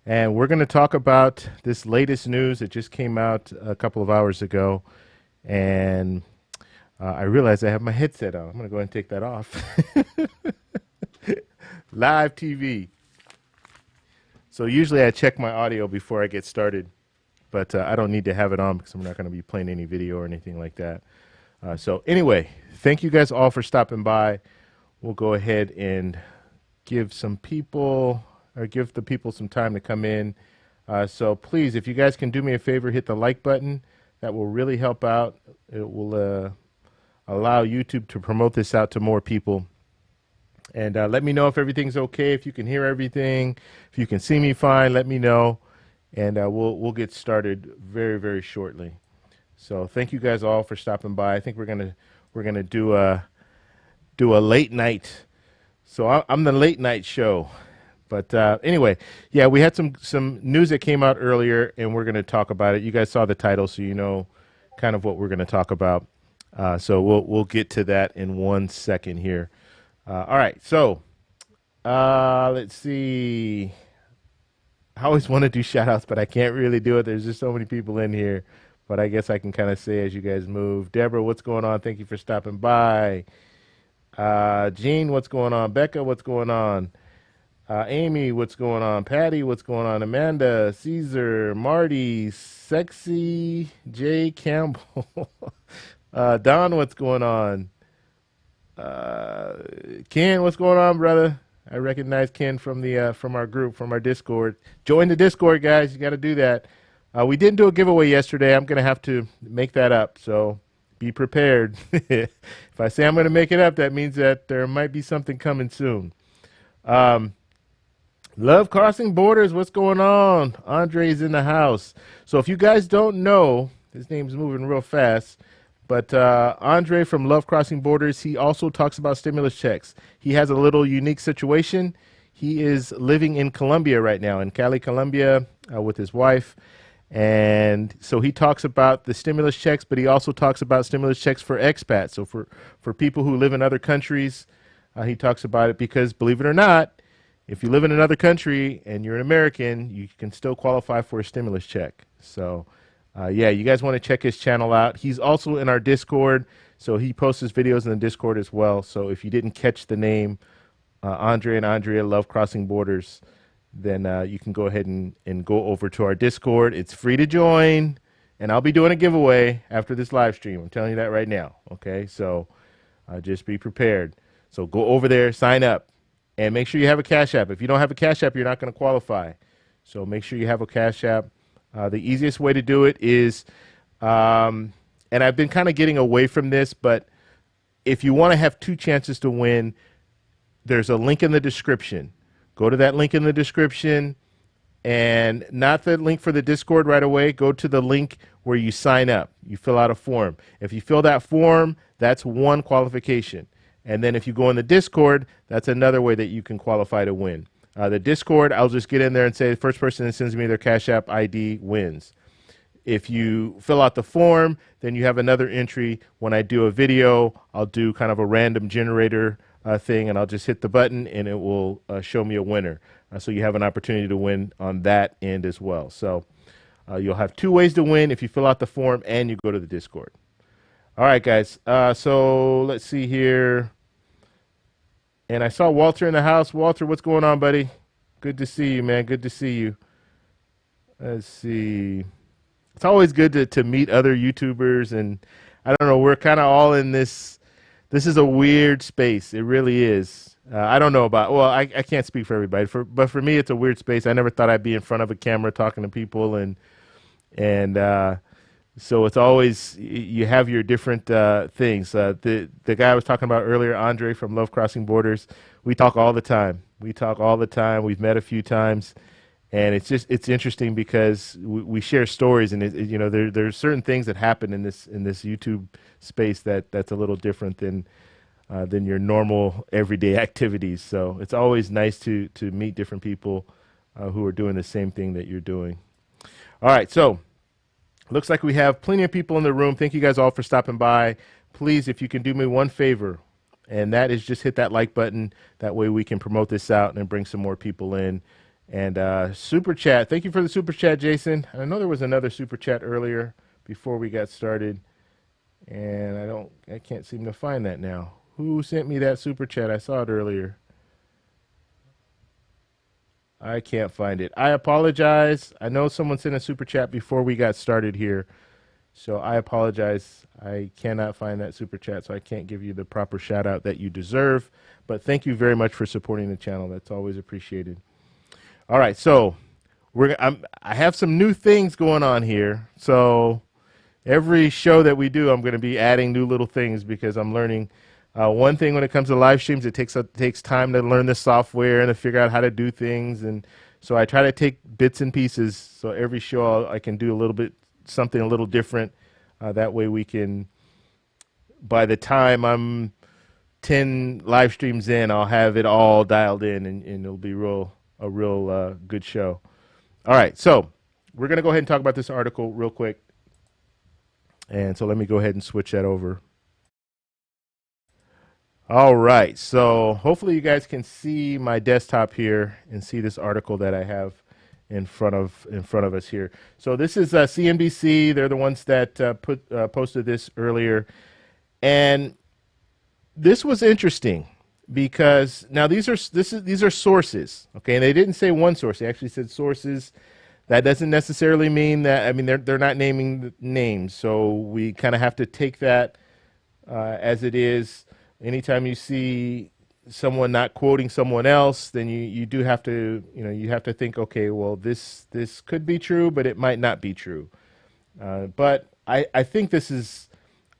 And we're going to talk about this latest news that just came out a couple of hours ago. And I realized I have my headset on. I'm going to go ahead and take that off. Live TV. So usually I check my audio before I get started, but I don't need to have it on because I'm not going to be playing any video or anything like that. So anyway, thank you guys all for stopping by. We'll go ahead and give some people or give the people some time to come in. So please, if you guys can do me a favor, hit the like button. That will really help out. It will allow YouTube to promote this out to more people. And let me know if everything's okay, if you can hear everything, if you can see me fine, let me know. And we'll get started very, very shortly. So thank you guys all for stopping by. I think we're gonna do a late night. So I'm the late night show. But anyway, yeah, we had some news that came out earlier, and we're going to talk about it. You guys saw the title, so you know kind of what we're going to talk about. So we'll get to that in 1 second here. All right, so let's see. I always want to do shout-outs, but I can't really do it. There's just so many people in here. But I guess I can kind of say as you guys move. Deborah, what's going on? Thank you for stopping by. Jean, what's going on? Becca, what's going on? Amy, what's going on? Patty, what's going on? Amanda, Caesar, Marty, Sexy, Jay Campbell, Don, what's going on? Ken, what's going on, brother? I recognize Ken from the from our group, from our Discord. Join the Discord, guys. You got to do that. We didn't do a giveaway yesterday. I'm gonna have to make that up. So be prepared. If I say I'm gonna make it up, that means that there might be something coming soon. Love Crossing Borders, what's going on? Andre's in the house. So if you guys don't know, his name's moving real fast, but Andre from Love Crossing Borders, he also talks about stimulus checks. He has a little unique situation. He is living in Colombia right now, in Cali, Colombia, with his wife. And so he talks about the stimulus checks, but he also talks about stimulus checks for expats. So for people who live in other countries, he talks about it because, believe it or not, if you live in another country and you're an American, you can still qualify for a stimulus check. So, yeah, you guys want to check his channel out. He's also in our Discord, so he posts his videos in the Discord as well. So if you didn't catch the name, Andre and Andrea Love Crossing Borders, then you can go ahead and go over to our Discord. It's free to join, and I'll be doing a giveaway after this live stream. I'm telling you that right now, okay? So just be prepared. So go over there, sign up. And make sure you have a Cash App. If you don't have a Cash App, you're not going to qualify. So make sure you have a Cash App. The easiest way to do it is, and I've been kind of getting away from this, but if you want to have two chances to win, there's a link in the description. Go to that link in the description, and not the link for the Discord right away. Go to the link where you sign up. You fill out a form. If you fill that form, that's one qualification. And then if you go in the Discord, that's another way that you can qualify to win. The Discord, I'll just get in there and say the first person that sends me their Cash App ID wins. If you fill out the form, then you have another entry. When I do a video, I'll do kind of a random generator thing, and I'll just hit the button, and it will show me a winner. So you have an opportunity to win on that end as well. So you'll have two ways to win if you fill out the form and you go to the Discord. All right, guys. So let's see here. And I saw Walter in the house. Walter, what's going on, buddy? Good to see you, man. Good to see you. Let's see. It's always good to meet other YouTubers. And I don't know, we're kind of all in this. This is a weird space. It really is. I don't know about, well, I can't speak for everybody. But for me, it's a weird space. I never thought I'd be in front of a camera talking to people. And so it's always, you have your different things. The guy I was talking about earlier, Andre from Love Crossing Borders, we talk all the time. We talk all the time. We've met a few times, and it's interesting because we share stories, and you know there's certain things that happen in this YouTube space that's a little different than your normal everyday activities. So it's always nice to meet different people who are doing the same thing that you're doing. All right, so. Looks like we have plenty of people in the room. Thank you guys all for stopping by. Please, if you can do me one favor, and that is just hit that like button. That way we can promote this out and bring some more people in. And super chat. Thank you for the super chat, Jason. I know there was another super chat earlier before we got started, and I can't seem to find that now. Who sent me that super chat? I saw it earlier. I can't find it. I apologize. I know someone sent a super chat before we got started here, so I apologize. I cannot find that super chat, so I can't give you the proper shout out that you deserve. But thank you very much for supporting the channel. That's always appreciated. All right, so I have some new things going on here. So every show that we do, I'm going to be adding new little things because I'm learning. One thing when it comes to live streams, it takes time to learn the software and to figure out how to do things. And so I try to take bits and pieces. So every show I can do something a little different. That way we can, by the time I'm 10 live streams in, I'll have it all dialed in, and it'll be a real good show. All right, so we're going to go ahead and talk about this article real quick. And so let me go ahead and switch that over. All right, so hopefully you guys can see my desktop here and see this article that I have in front of us here. So this is CNBC. They're the ones that posted this earlier, and this was interesting because now these are sources, okay? And they didn't say one source; they actually said sources. That doesn't necessarily mean that. I mean, they're not naming the names, so we kind of have to take that as it is. Anytime you see someone not quoting someone else, then you do have to, you have to think, okay, well, this could be true, but it might not be true. But I think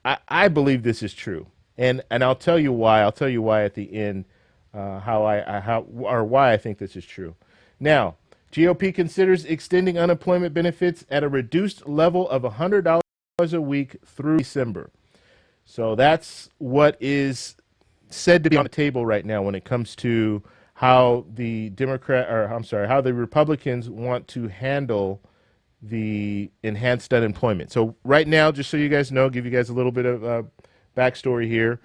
I believe this is true, and I'll tell you why. I'll tell you why at the end, why I think this is true. Now, GOP considers extending unemployment benefits at a reduced level of $100 a week through December. So that's what is said to be on the table right now when it comes to how the how the Republicans want to handle the enhanced unemployment. So right now, just so you guys know, give you guys a little bit of backstory here,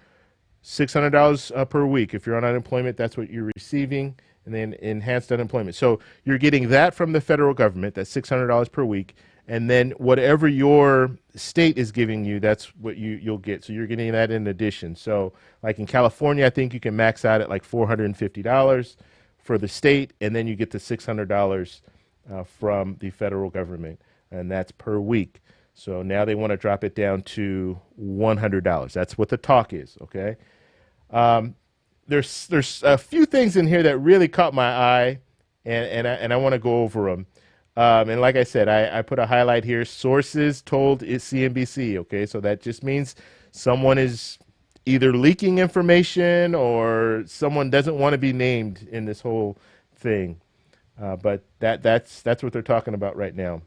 $600 per week. If you're on unemployment, that's what you're receiving, and then enhanced unemployment. So you're getting that from the federal government, that's $600 per week. And then whatever your state is giving you, that's what you'll get. So you're getting that in addition. So like in California, I think you can max out at like $450 for the state, and then you get the $600 from the federal government, and that's per week. So now they want to drop it down to $100. That's what the talk is, okay? There's a few things in here that really caught my eye, and I want to go over them. And like I said, I put a highlight here. Sources told it's CNBC. Okay, so that just means someone is either leaking information or someone doesn't want to be named in this whole thing. But that's what they're talking about right now.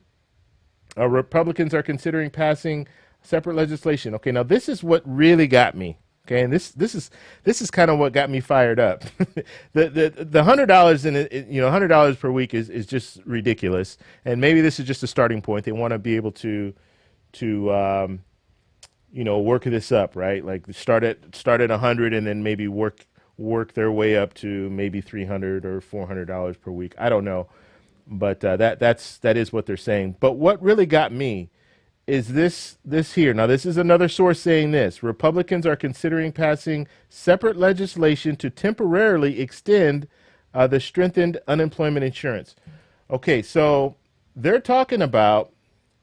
Republicans are considering passing separate legislation. Okay, now this is what really got me. Okay, and this is kind of what got me fired up. the $100 in it, $100 per week is just ridiculous. And maybe this is just a starting point. They want to be able to work this up, right? Like start at 100 and then maybe work their way up to maybe $300 or $400 per week. I don't know, but that is what they're saying. But what really got me is this here. Now, this is another source saying this. Republicans are considering passing separate legislation to temporarily extend the strengthened unemployment insurance. Okay, so they're talking about,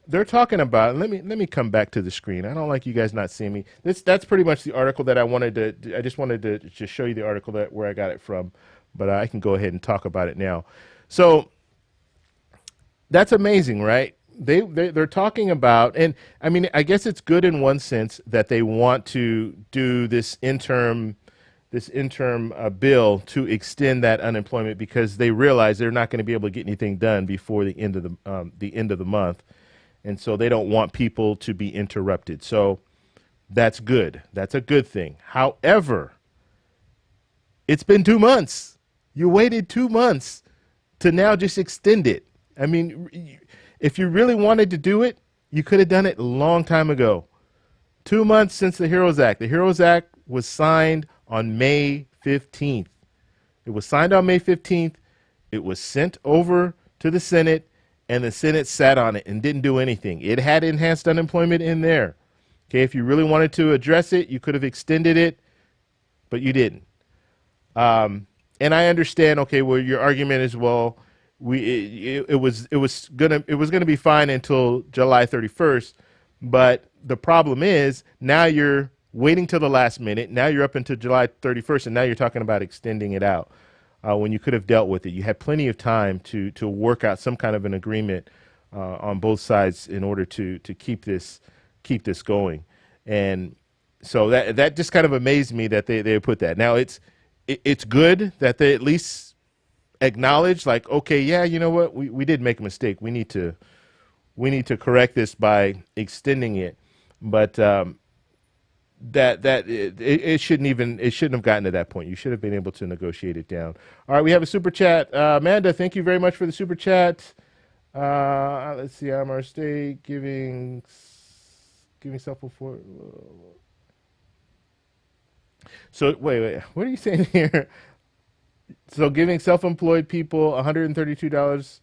let me come back to the screen. I don't like you guys not seeing me. That's pretty much the article that I just wanted to just show you the article where I got it from, but I can go ahead and talk about it now. So that's amazing, right? They're talking about, and I mean, I guess it's good in one sense that they want to do this interim bill to extend that unemployment because they realize they're not going to be able to get anything done before the end of the month, and so they don't want people to be interrupted. So that's good. That's a good thing. However, it's been 2 months. You waited 2 months to now just extend it. I mean, if you really wanted to do it, you could have done it a long time ago. 2 months since the HEROES Act. The HEROES Act was signed on May 15th. It was signed on May 15th. It was sent over to the Senate, and the Senate sat on it and didn't do anything. It had enhanced unemployment in there. Okay, if you really wanted to address it, you could have extended it, but you didn't. And I understand. Okay, well, your argument is, well, it was gonna be fine until July 31st, but the problem is now you're waiting till the last minute. Now you're up until July 31st, and now you're talking about extending it out when you could have dealt with it. You had plenty of time to work out some kind of an agreement on both sides in order to keep this going. And so that just kind of amazed me that they put that. Now it's good that they at least acknowledge, like, okay, yeah, you know what, we did make a mistake. We need to correct this by extending it. But it shouldn't have gotten to that point. You should have been able to negotiate it down. All right, we have a super chat. Amanda, thank you very much for the super chat. Let's see, our state giving self for. So wait, what are you saying here? So giving self-employed people $132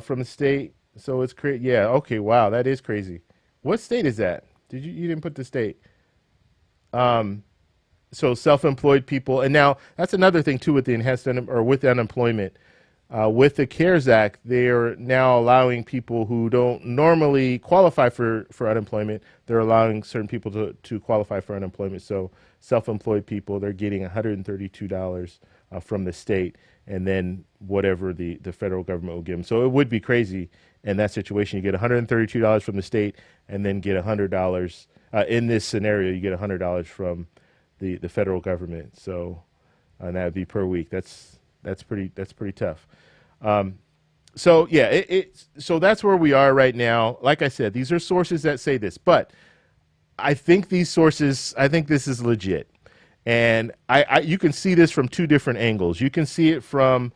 from the state. So it's crazy. Yeah. Okay. Wow, that is crazy. What state is that? You didn't put the state? So self-employed people, and now that's another thing too with the with unemployment. With the CARES Act, they are now allowing people who don't normally qualify for unemployment. They're allowing certain people to qualify for unemployment. So self-employed people, they're getting $132 from the state, and then whatever the federal government will give them. So it would be crazy in that situation. You get $132 from the state, and then get $100. In this scenario, you get $100 from the federal government. So and that would be per week. That's pretty tough. So yeah, so that's where we are right now. Like I said, these are sources that say this, but I think this is legit. And you can see this from two different angles. You can see it from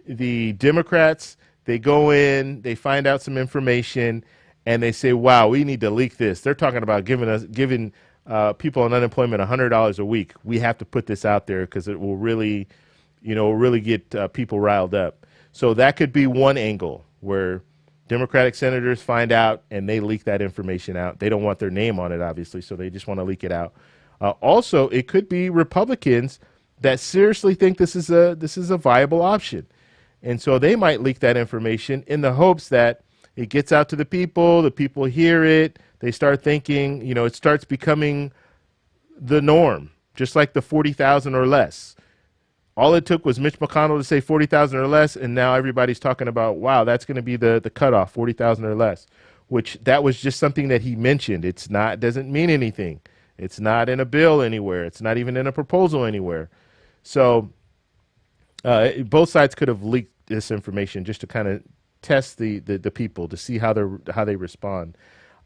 the Democrats. They go in, they find out some information, and they say, wow, we need to leak this. They're talking about giving people on unemployment $100 a week. We have to put this out there because it will really get people riled up. So that could be one angle where Democratic senators find out and they leak that information out. They don't want their name on it, obviously, so they just want to leak it out. Also, it could be Republicans that seriously think this is a viable option. And so they might leak that information in the hopes that it gets out to the people hear it, they start thinking, it starts becoming the norm, just like the 40,000 or less. All it took was Mitch McConnell to say 40,000 or less, and now everybody's talking about, wow, that's going to be the cutoff, 40,000 or less, which that was just something that he mentioned. Doesn't mean anything. It's not in a bill anywhere. It's not even in a proposal anywhere. So both sides could have leaked this information just to kind of test the people to see how they respond.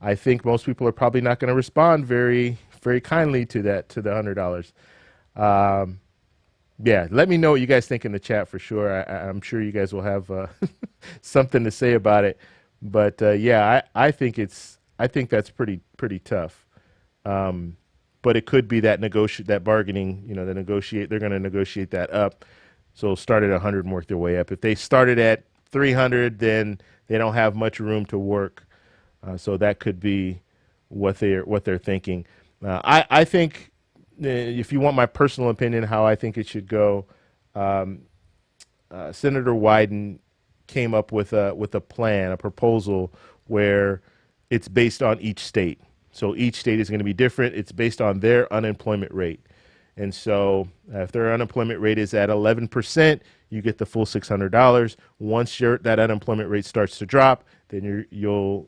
I think most people are probably not going to respond very, very kindly to the $100. Yeah, let me know what you guys think in the chat for sure. I'm sure you guys will have something to say about it. But yeah, I think that's pretty tough. But it could be that bargaining, they're going to negotiate that up. So start at 100 and work their way up. If they started at 300, then they don't have much room to work. So that could be what they're thinking. I think, if you want my personal opinion, how I think it should go, Senator Wyden came up with a plan, a proposal where it's based on each state. So each state is going to be different. It's based on their unemployment rate. And so if their unemployment rate is at 11%, you get the full $600. Once that unemployment rate starts to drop, then your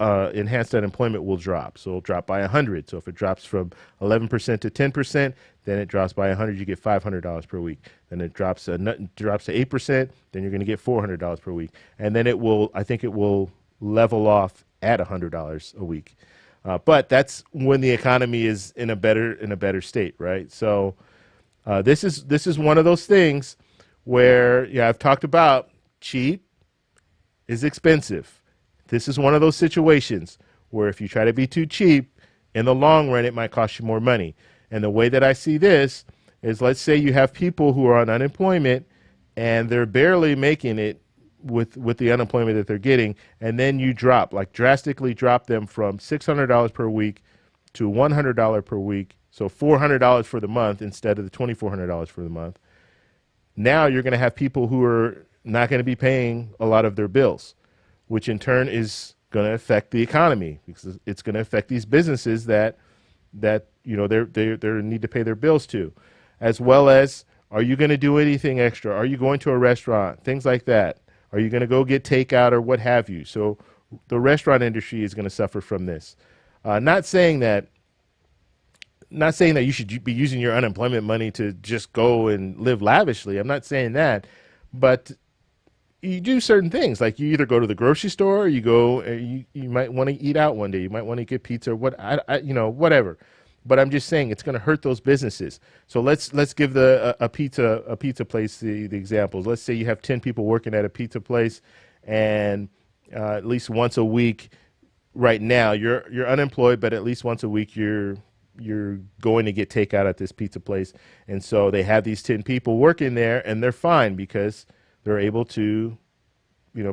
enhanced unemployment will drop. So it'll drop by 100. So if it drops from 11% to 10%, then it drops by 100. You get $500 per week. Then it drops to 8%. Then you're going to get $400 per week. And then I think it will level off at $100 a week. But that's when the economy is in a better state, right? So this is one of those things where I've talked about cheap is expensive. This is one of those situations where if you try to be too cheap, in the long run, it might cost you more money. And the way that I see this is, let's say you have people who are on unemployment and they're barely making it with the unemployment that they're getting, and then you drastically drop them from $600 per week to $100 per week, so $400 for the month instead of the $2,400 for the month. Now you're going to have people who are not going to be paying a lot of their bills, which in turn is going to affect the economy, because it's going to affect these businesses that you know they need to pay their bills to, as well as, are you going to do anything extra? Are you going to a restaurant? Things like that. Are you going to go get takeout or what have you? So the restaurant industry is going to suffer from this. Not saying that you should be using your unemployment money to just go and live lavishly. I'm not saying that, but you do certain things, like you either go to the grocery store, or you might want to eat out one day. You might want to get pizza or whatever. But I'm just saying it's going to hurt those businesses. So let's give a pizza place the examples. Let's say you have 10 people working at a pizza place, and at least once a week, right now you're unemployed, but at least once a week you're going to get takeout at this pizza place, and so they have these 10 people working there, and they're fine because they're able to,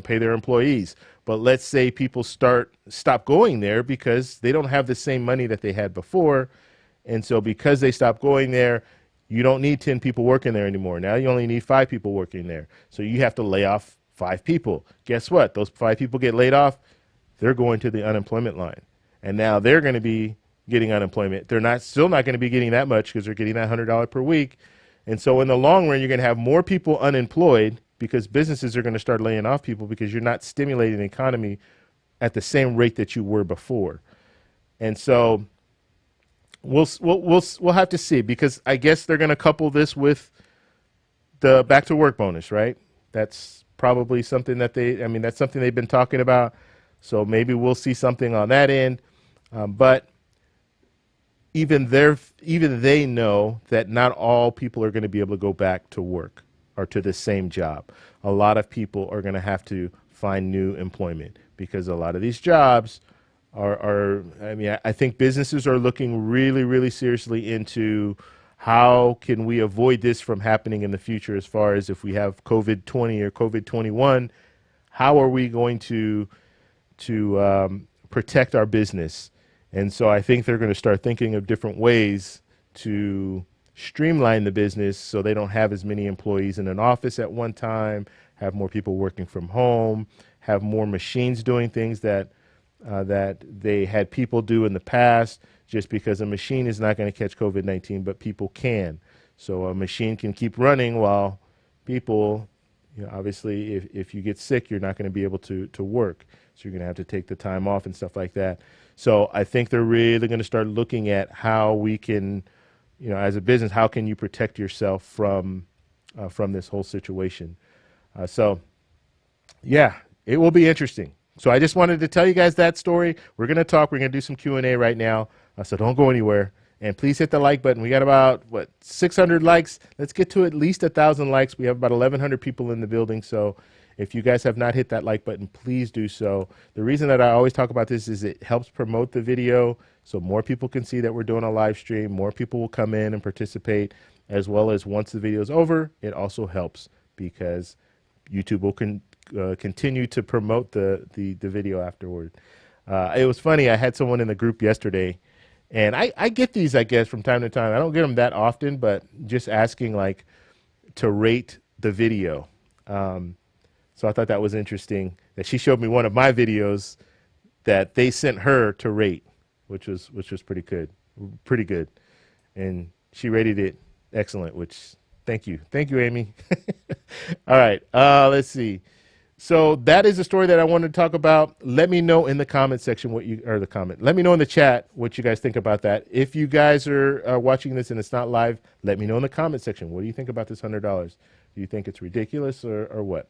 pay their employees. But let's say people stop going there because they don't have the same money that they had before. And so because they stop going there, you don't need 10 people working there anymore. Now you only need 5 people working there. So you have to lay off 5 people. Guess what? Those 5 people get laid off. They're going to the unemployment line. And now they're going to be getting unemployment. They're still not going to be getting that much because they're getting that $100 per week. And so in the long run, you're going to have more people unemployed, because businesses are going to start laying off people because you're not stimulating the economy at the same rate that you were before. And so we'll have to see, because I guess they're going to couple this with the back to work bonus, right? That's probably something that's something they've been talking about. So maybe we'll see something on that end. But even they know that not all people are going to be able to go back to work or to the same job. A lot of people are going to have to find new employment, because a lot of these jobs I think businesses are looking really, really seriously into how can we avoid this from happening in the future, as far as if we have COVID-20 or COVID-21, how are we going to protect our business? And so I think they're going to start thinking of different ways to streamline the business so they don't have as many employees in an office at one time, have more people working from home, have more machines doing things that they had people do in the past, just because a machine is not going to catch COVID-19, but people can. So a machine can keep running while people, obviously if you get sick, you're not going to be able to work. So you're going to have to take the time off and stuff like that. So I think they're really going to start looking at how we can, as a business, how can you protect yourself from this whole situation? So yeah, it will be interesting. So I just wanted to tell you guys that story. We're going to do some Q&A right now. So don't go anywhere, and please hit the like button. We got about 600 likes. Let's get to at least 1,000 likes. We have about 1,100 people in the building. So if you guys have not hit that like button, please do so. The reason that I always talk about this is it helps promote the video, so more people can see that we're doing a live stream. More people will come in and participate, as well as once the video is over, it also helps because YouTube will continue to promote the video afterward. It was funny. I had someone in the group yesterday, and I get these, I guess, from time to time. I don't get them that often, but just asking to rate the video. So I thought that was interesting that she showed me one of my videos that they sent her to rate, which was pretty good, and she rated it excellent. Which thank you, Amy. All right, let's see. So that is the story that I wanted to talk about. Let me know in the comment section let me know in the chat what you guys think about that. If you guys are watching this and it's not live, let me know in the comment section. What do you think about this $100? Do you think it's ridiculous or what?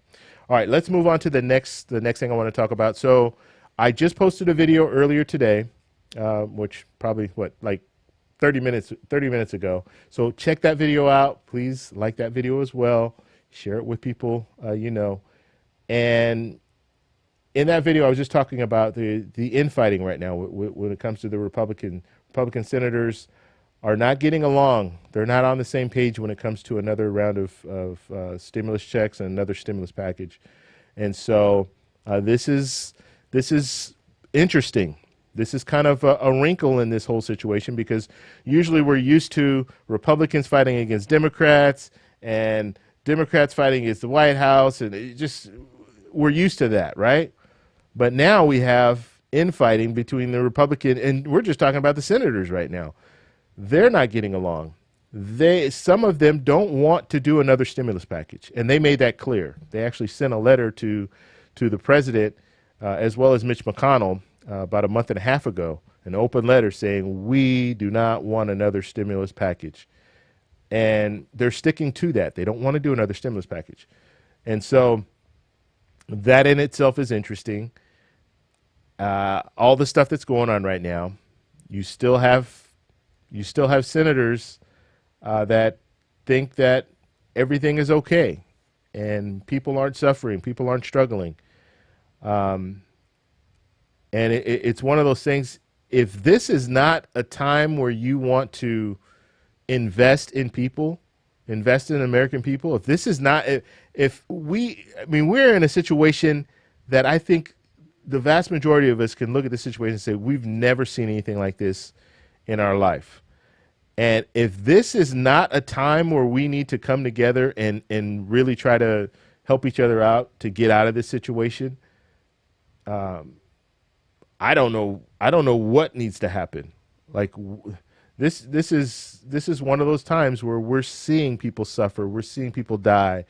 All right, let's move on to the next thing I want to talk about. So I just posted a video earlier today, which probably 30 minutes ago. So check that video out. Please like that video as well. Share it with people And in that video, I was just talking about the infighting right now when it comes to the Republican senators are not getting along. They're not on the same page when it comes to another round of stimulus checks and another stimulus package. And so this is interesting. This is kind of a wrinkle in this whole situation, because usually we're used to Republicans fighting against Democrats and Democrats fighting against the White House, and we're used to that, right? But now we have infighting between the Republican, and we're just talking about the senators right now. They're not getting along. Some of them don't want to do another stimulus package, and they made that clear. They actually sent a letter to the president, as well as Mitch McConnell, about a month and a half ago, an open letter saying, we do not want another stimulus package. And they're sticking to that. They don't want to do another stimulus package. And so that in itself is interesting. All the stuff that's going on right now, you still have senators that think that everything is okay and people aren't suffering, people aren't struggling. And it's one of those things, if this is not a time where you want to invest in people, invest in American people, if this is not, we're in a situation that I think the vast majority of us can look at this situation and say, we've never seen anything like this in our life. And if this is not a time where we need to come together and really try to help each other out to get out of this situation, I don't know what needs to happen. Like this is one of those times where we're seeing people suffer, we're seeing people die,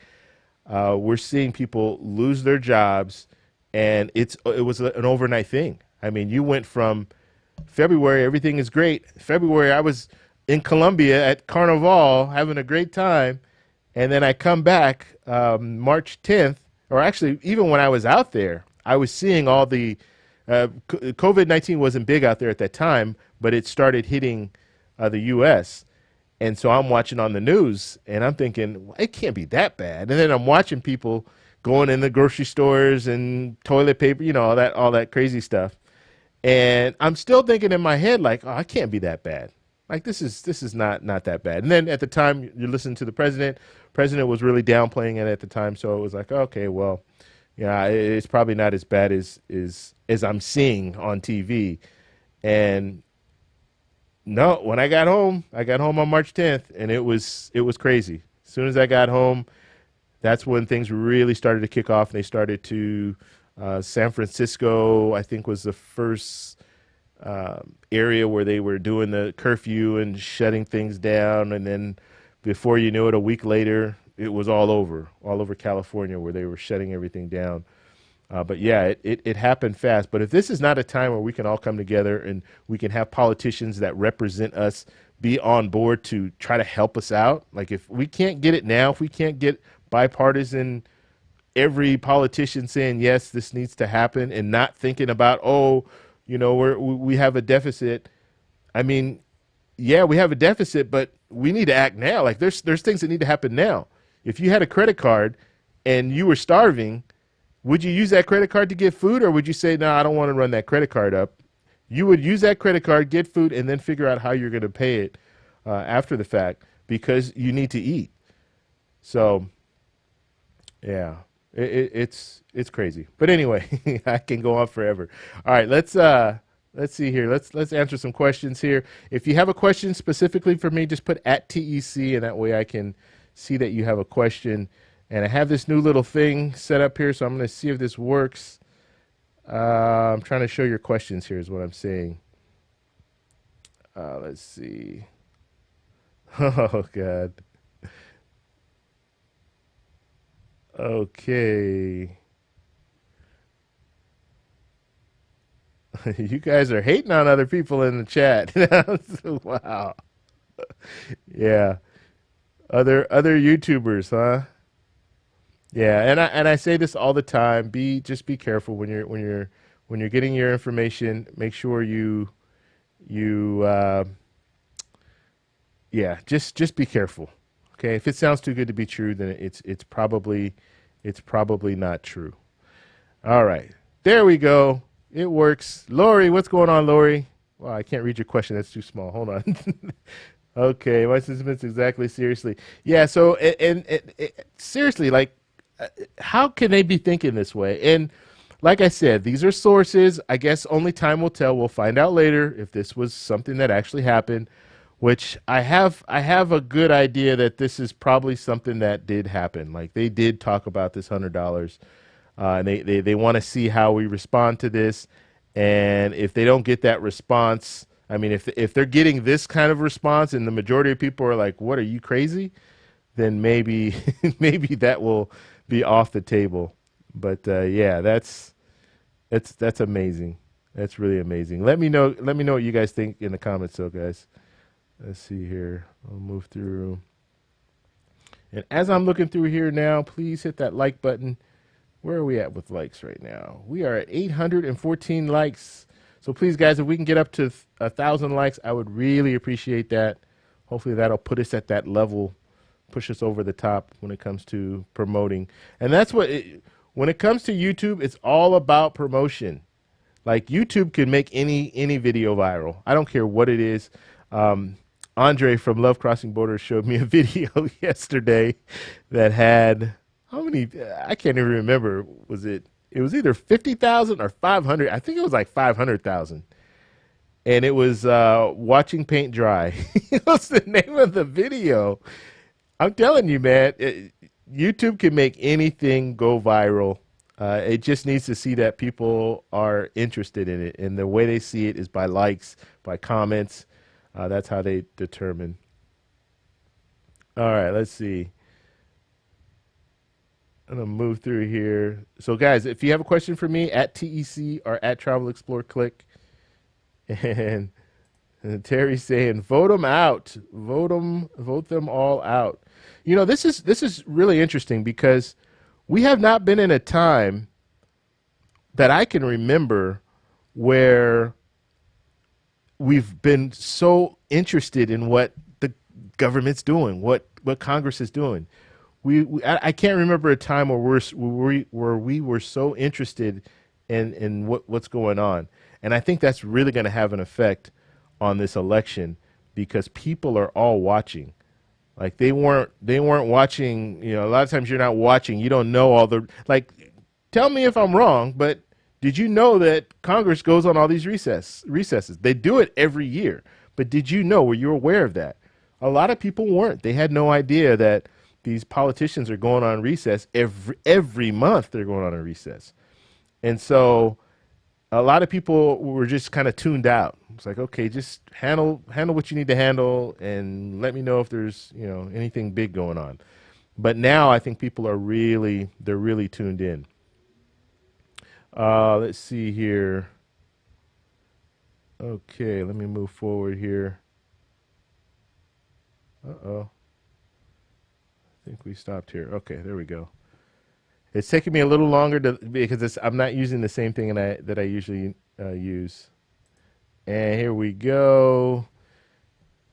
we're seeing people lose their jobs, and it was an overnight thing. I mean, you went from February, everything is great. February, I was in Colombia at Carnival having a great time, and then I come back March 10th, or actually even when I was out there, I was seeing all the COVID-19 wasn't big out there at that time, but it started hitting the U.S. And so I'm watching on the news, and I'm thinking, well, it can't be that bad. And then I'm watching people going in the grocery stores and toilet paper, all that crazy stuff. And I'm still thinking in my head, like, oh, it can't be that bad. Like, this is not that bad. And then at the time, you listen to the president. President was really downplaying it at the time, so it was like, okay, well, yeah, it's probably not as bad as I'm seeing on TV. And no, when I got home on March 10th, and it was crazy. As soon as I got home, that's when things really started to kick off. And they started to San Francisco, I think, was the first area where they were doing the curfew and shutting things down. And then before you knew it, a week later, it was all over California, where they were shutting everything down. But yeah, it happened fast. But if this is not a time where we can all come together and we can have politicians that represent us be on board to try to help us out, like if we can't get it now, if we can't get bipartisan, every politician saying, yes, this needs to happen, and not thinking about, we have a deficit. I mean, yeah, we have a deficit, but we need to act now. Like there's things that need to happen now. If you had a credit card and you were starving, would you use that credit card to get food, or would you say, no, I don't want to run that credit card up? You would use that credit card, get food, and then figure out how you're going to pay it after the fact, because you need to eat. So, yeah, it's crazy. But anyway, I can go on forever. All right, let's see here. Let's answer some questions here. If you have a question specifically for me, just put @TEC, and that way I can see that you have a question. And I have this new little thing set up here, so I'm going to see if this works. I'm trying to show your questions here is what I'm saying. Let's see. Oh, God. Okay. You guys are hating on other people in the chat. Wow. Yeah. Other YouTubers, huh? Yeah, and I say this all the time. Just be careful when you're getting your information. Make sure you just be careful. Okay, if it sounds too good to be true, then it's probably not true. All right, there we go. It works. Lori, what's going on, Lori? Well, I can't read your question. That's too small. Hold on. Okay, my sentiments exactly. Seriously, yeah. So, seriously, like, how can they be thinking this way? And like I said, these are sources. I guess only time will tell. We'll find out later if this was something that actually happened. Which I have a good idea that this is probably something that did happen. Like they did talk about this $100, and they want to see how we respond to this. And if they don't get that response, I mean, if they're getting this kind of response, and the majority of people are like, "What, are you crazy?" Then maybe maybe that will be off the table. But yeah, that's amazing. That's really amazing. Let me know. Let me know what you guys think in the comments, though, guys. Let's see here. I'll move through. And as I'm looking through here now, please hit that like button. Where are we at with likes right now? We are at 814 likes. So please, guys, if we can get up to 1,000 likes, I would really appreciate that. Hopefully that'll put us at that level, push us over the top when it comes to promoting. And that's when it comes to YouTube, it's all about promotion. Like YouTube can make any video viral. I don't care what it is. Andre from Love Crossing Borders showed me a video yesterday that had how many? I can't even remember. Was it? It was either 50,000 or 500. I think it was like 500,000. And it was watching paint dry. What's the name of the video? I'm telling you, man. YouTube can make anything go viral. It just needs to see that people are interested in it, and the way they see it is by likes, by comments. That's how they determine. All right, let's see. I'm gonna move through here. So, guys, if you have a question for me at TEC or at Travel Explore, click. And, and Terry's saying, "Vote them out. Vote them all out." You know, this is really interesting because we have not been in a time that I can remember where we've been so interested in what the government's doing, what Congress is doing. I can't remember a time where we were so interested in what's going on, and I think that's really going to have an effect on this election because people are all watching. Like they weren't watching. You know, a lot of times you're not watching. You don't know all the like. Tell me if I'm wrong, but did you know that Congress goes on all these recesses? They do it every year. But did you know? Were you aware of that? A lot of people weren't. They had no idea that these politicians are going on recess every month. They're going on a recess, and so a lot of people were just kind of tuned out. It's like, okay, just handle what you need to handle, and let me know if there's anything big going on. But now I think people are they're really tuned in. Let's see here. Okay, let me move forward here. Uh-oh. I think we stopped here. Okay, there we go. It's taking me a little longer because I'm not using the same thing that I usually use. And here we go.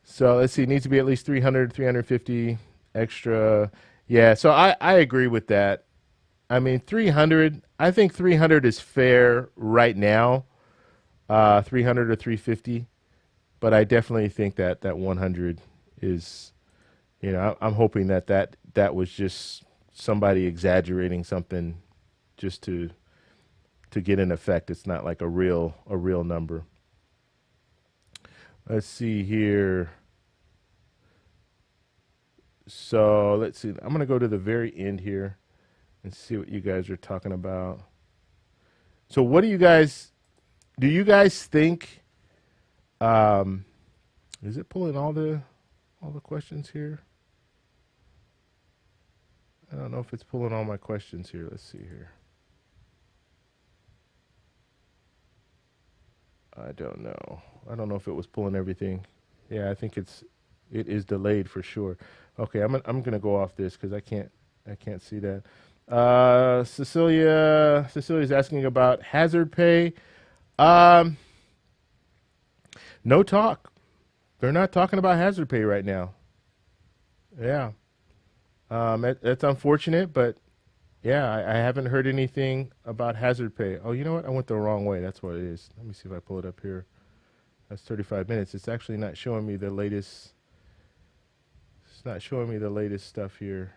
So let's see. It needs to be at least 300, 350 extra. Yeah, so I agree with that. I mean, 300, I think 300 is fair right now, 300 or 350. But I definitely think that 100 is, I'm hoping that was just somebody exaggerating something just to get an effect. It's not like a real number. Let's see here. So let's see. I'm going to go to the very end here and see what you guys are talking about. So what do you guys think? Is it pulling all the questions here? I don't know if it's pulling all my questions here. Let's see here. I don't know. I don't know if it was pulling everything. Yeah, I think it is delayed for sure. Okay, I'm gonna go off this because I can't see that. Cecilia's asking about hazard pay. No talk. They're not talking about hazard pay right now. Yeah. That's unfortunate, but yeah, I haven't heard anything about hazard pay. Oh, you know what? I went the wrong way. That's what it is. Let me see if I pull it up here. That's 35 minutes. It's actually not showing me the latest It's not showing me the latest stuff here.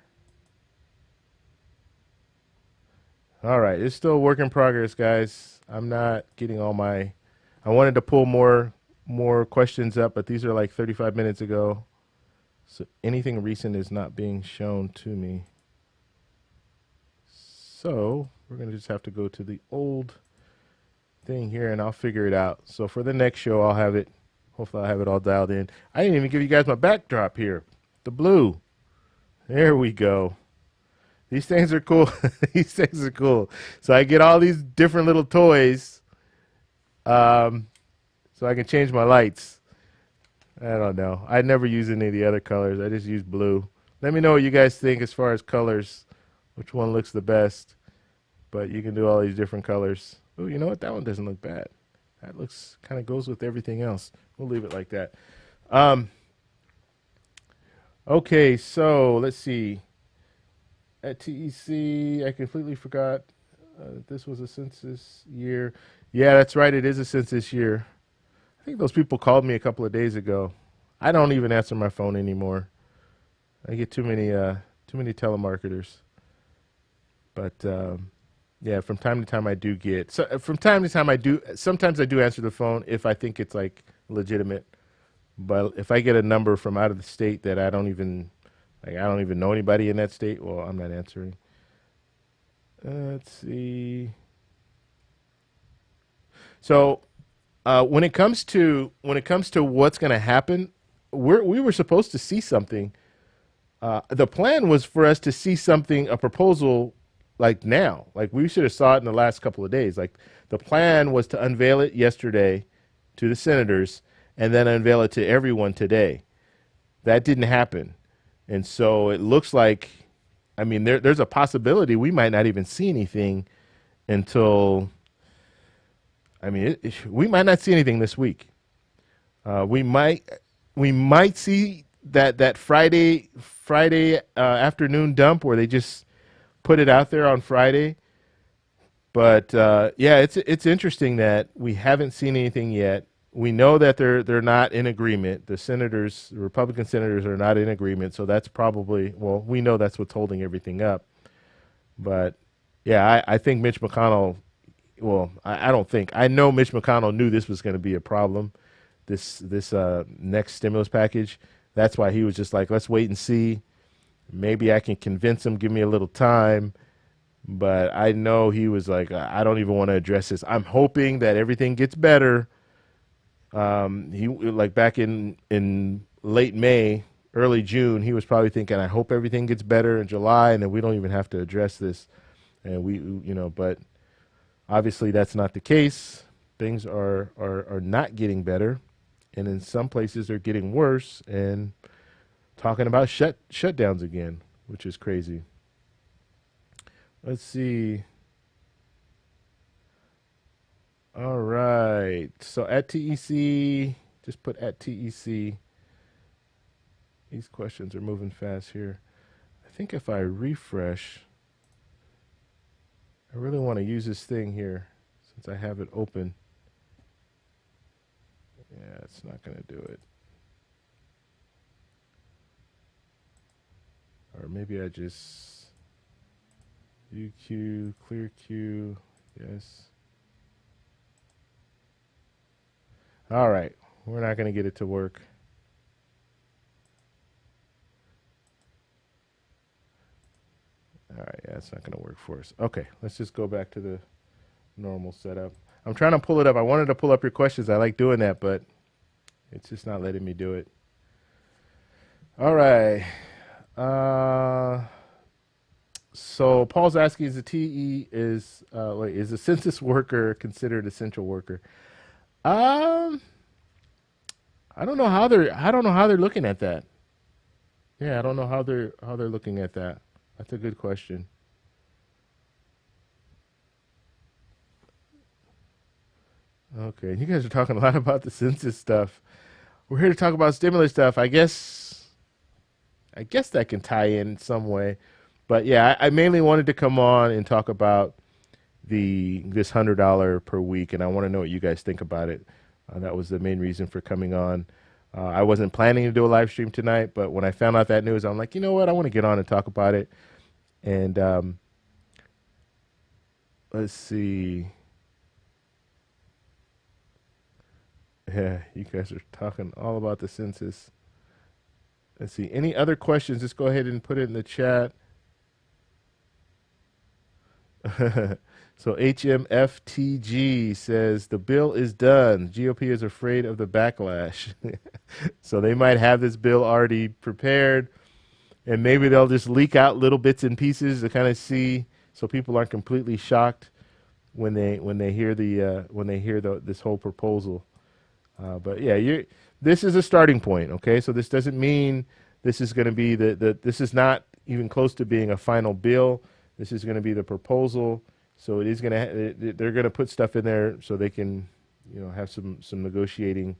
All right, it's still a work in progress, guys. I'm not getting all my. I wanted to pull more questions up, but these are like 35 minutes ago. So anything recent is not being shown to me. So we're gonna just have to go to the old thing here, and I'll figure it out. So for the next show, I'll have it. Hopefully, I'll have it all dialed in. I didn't even give you guys my backdrop here. The blue. There we go. These things are cool. These things are cool. So I get all these different little toys, so I can change my lights. I don't know. I never use any of the other colors. I just use blue. Let me know what you guys think as far as colors. Which one looks the best? But you can do all these different colors. Oh, you know what? That one doesn't look bad. That looks kind of goes with everything else. We'll leave it like that. Okay, so let's see. At TEC, I completely forgot this was a census year. Yeah, that's right. It is a census year. I think those people called me a couple of days ago. I don't even answer my phone anymore. I get too many telemarketers. But yeah, from time to time I do get. So from time to time I do. Sometimes I do answer the phone if I think it's like legitimate. But if I get a number from out of the state that I don't even know anybody in that state, well, I'm not answering. Let's see. So when it comes to what's going to happen, we were supposed to see something. The plan was for us to see something, a proposal, like now. Like we should have saw it in the last couple of days. Like the plan was to unveil it yesterday to the senators and then unveil it to everyone today. That didn't happen. And so it looks like, I mean, there's a possibility we might not even see anything until, I mean, we might not see anything this week. We might see that Friday afternoon dump where they just put it out there on Friday. But yeah, it's interesting that we haven't seen anything yet. We know that they're not in agreement. The Republican senators are not in agreement. So that's probably, well, we know that's what's holding everything up. But yeah, I think Mitch McConnell, well, I don't think, I know Mitch McConnell knew this was going to be a problem, this next stimulus package. That's why he was just like, let's wait and see. Maybe I can convince him, give me a little time. But I know he was like, I don't even want to address this. I'm hoping that everything gets better. He like back in late May, early June, he was probably thinking, I hope everything gets better in July and then we don't even have to address this. And but obviously that's not the case. Things are not getting better. And in some places they're getting worse and talking about shutdowns again, which is crazy. Let's see. All right. So at TEC, just put at TEC. These questions are moving fast here. I think if I refresh, I really want to use this thing here since I have it open. Yeah, it's not going to do it. Or maybe I just view queue, clear queue, yes. All right, we're not going to get it to work. All right, yeah, it's not going to work for us. Okay, let's just go back to the normal setup. I'm trying to pull it up. I wanted to pull up your questions. I like doing that, but it's just not letting me do it. All right. So Paul's asking, is a census worker considered essential worker? I don't know how they're looking at that. Yeah, I don't know how they're looking at that. That's a good question. Okay, you guys are talking a lot about the census stuff. We're here to talk about stimulus stuff. I guess that can tie in some way. But yeah, I mainly wanted to come on and talk about this $100 per week, and I want to know what you guys think about it. That was the main reason for coming on. I wasn't planning to do a live stream tonight, but when I found out that news, I'm like, you know what? I want to get on and talk about it. And let's see. Yeah, you guys are talking all about the census. Let's see. Any other questions? Just go ahead and put it in the chat. So HMFTG says the bill is done. GOP is afraid of the backlash. So they might have this bill already prepared, and maybe they'll just leak out little bits and pieces to kind of see, so people aren't completely shocked when they hear this whole proposal. But yeah, this is a starting point. Okay, so this doesn't mean this is going to be this is not even close to being a final bill. This is going to be the proposal. So it is going to they're going to put stuff in there so they can, have some negotiating,